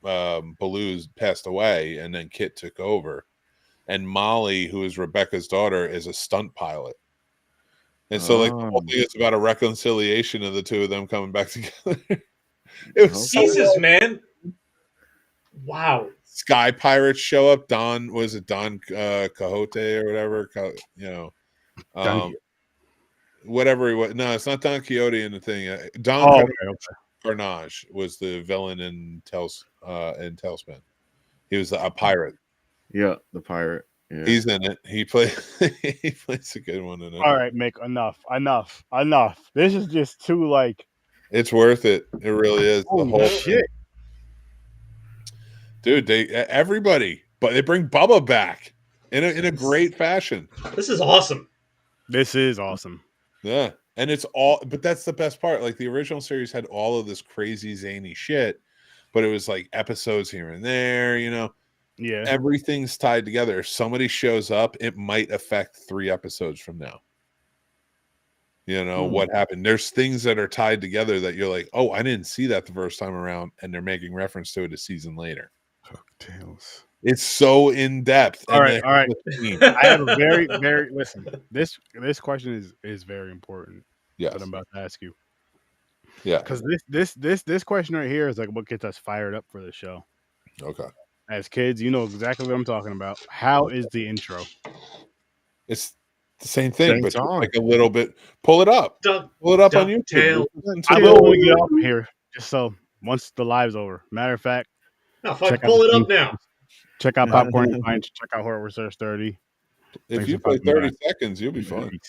Speaker 2: Baloo's passed away, and then Kit took over. And Molly, who is Rebecca's daughter, is a stunt pilot. And so, the whole thing is about a reconciliation of the two of them coming back together. It was
Speaker 3: Jesus, man. Wow.
Speaker 2: Sky Pirates show up. Don Quixote or whatever, whatever he was. No, it's not Don Quixote in the thing. Don Carnage was the villain in Tailspin. He was a pirate.
Speaker 1: Yeah, the pirate. Yeah.
Speaker 2: He's in it. He plays a good one in it.
Speaker 4: All right, Mick, enough. This is just too like.
Speaker 2: It's worth it. It really is. The
Speaker 4: Holy
Speaker 2: whole
Speaker 4: shit.
Speaker 2: thing. Dude, everybody, but they bring Bubba back in a great fashion.
Speaker 3: This is awesome.
Speaker 4: This is awesome.
Speaker 2: Yeah. And it's all, but that's the best part. Like the original series had all of this crazy zany shit, but it was like episodes here and there, you know.
Speaker 4: Yeah.
Speaker 2: Everything's tied together. If somebody shows up, it might affect 3 episodes from now. You know, what happened? There's things that are tied together that you're like, oh, I didn't see that the first time around, and they're making reference to it a season later.
Speaker 1: Tales.
Speaker 2: It's so in depth.
Speaker 4: All right. I have a very,
Speaker 2: Yeah.
Speaker 4: very listen. This question is very important.
Speaker 2: Yes.
Speaker 4: That I'm about to ask you.
Speaker 2: Yeah.
Speaker 4: Because this question right here is like what gets us fired up for the show.
Speaker 2: Okay.
Speaker 4: As kids, you know exactly what I'm talking about. How is the intro?
Speaker 2: It's the same thing,
Speaker 1: Same
Speaker 2: but just
Speaker 1: song.
Speaker 2: like a little bit. Pull it up. Pull it up on YouTube.
Speaker 3: Tail.
Speaker 4: I will when we get off here, just so once the live's over. Matter of fact,
Speaker 3: No, fuck, pull it up now.
Speaker 4: check out Popcorn Pints. Check out Horror Research 30.
Speaker 2: If
Speaker 4: Thanks
Speaker 2: you
Speaker 4: for
Speaker 2: play
Speaker 4: fucking
Speaker 2: 30
Speaker 4: back.
Speaker 2: seconds, you'll be fine.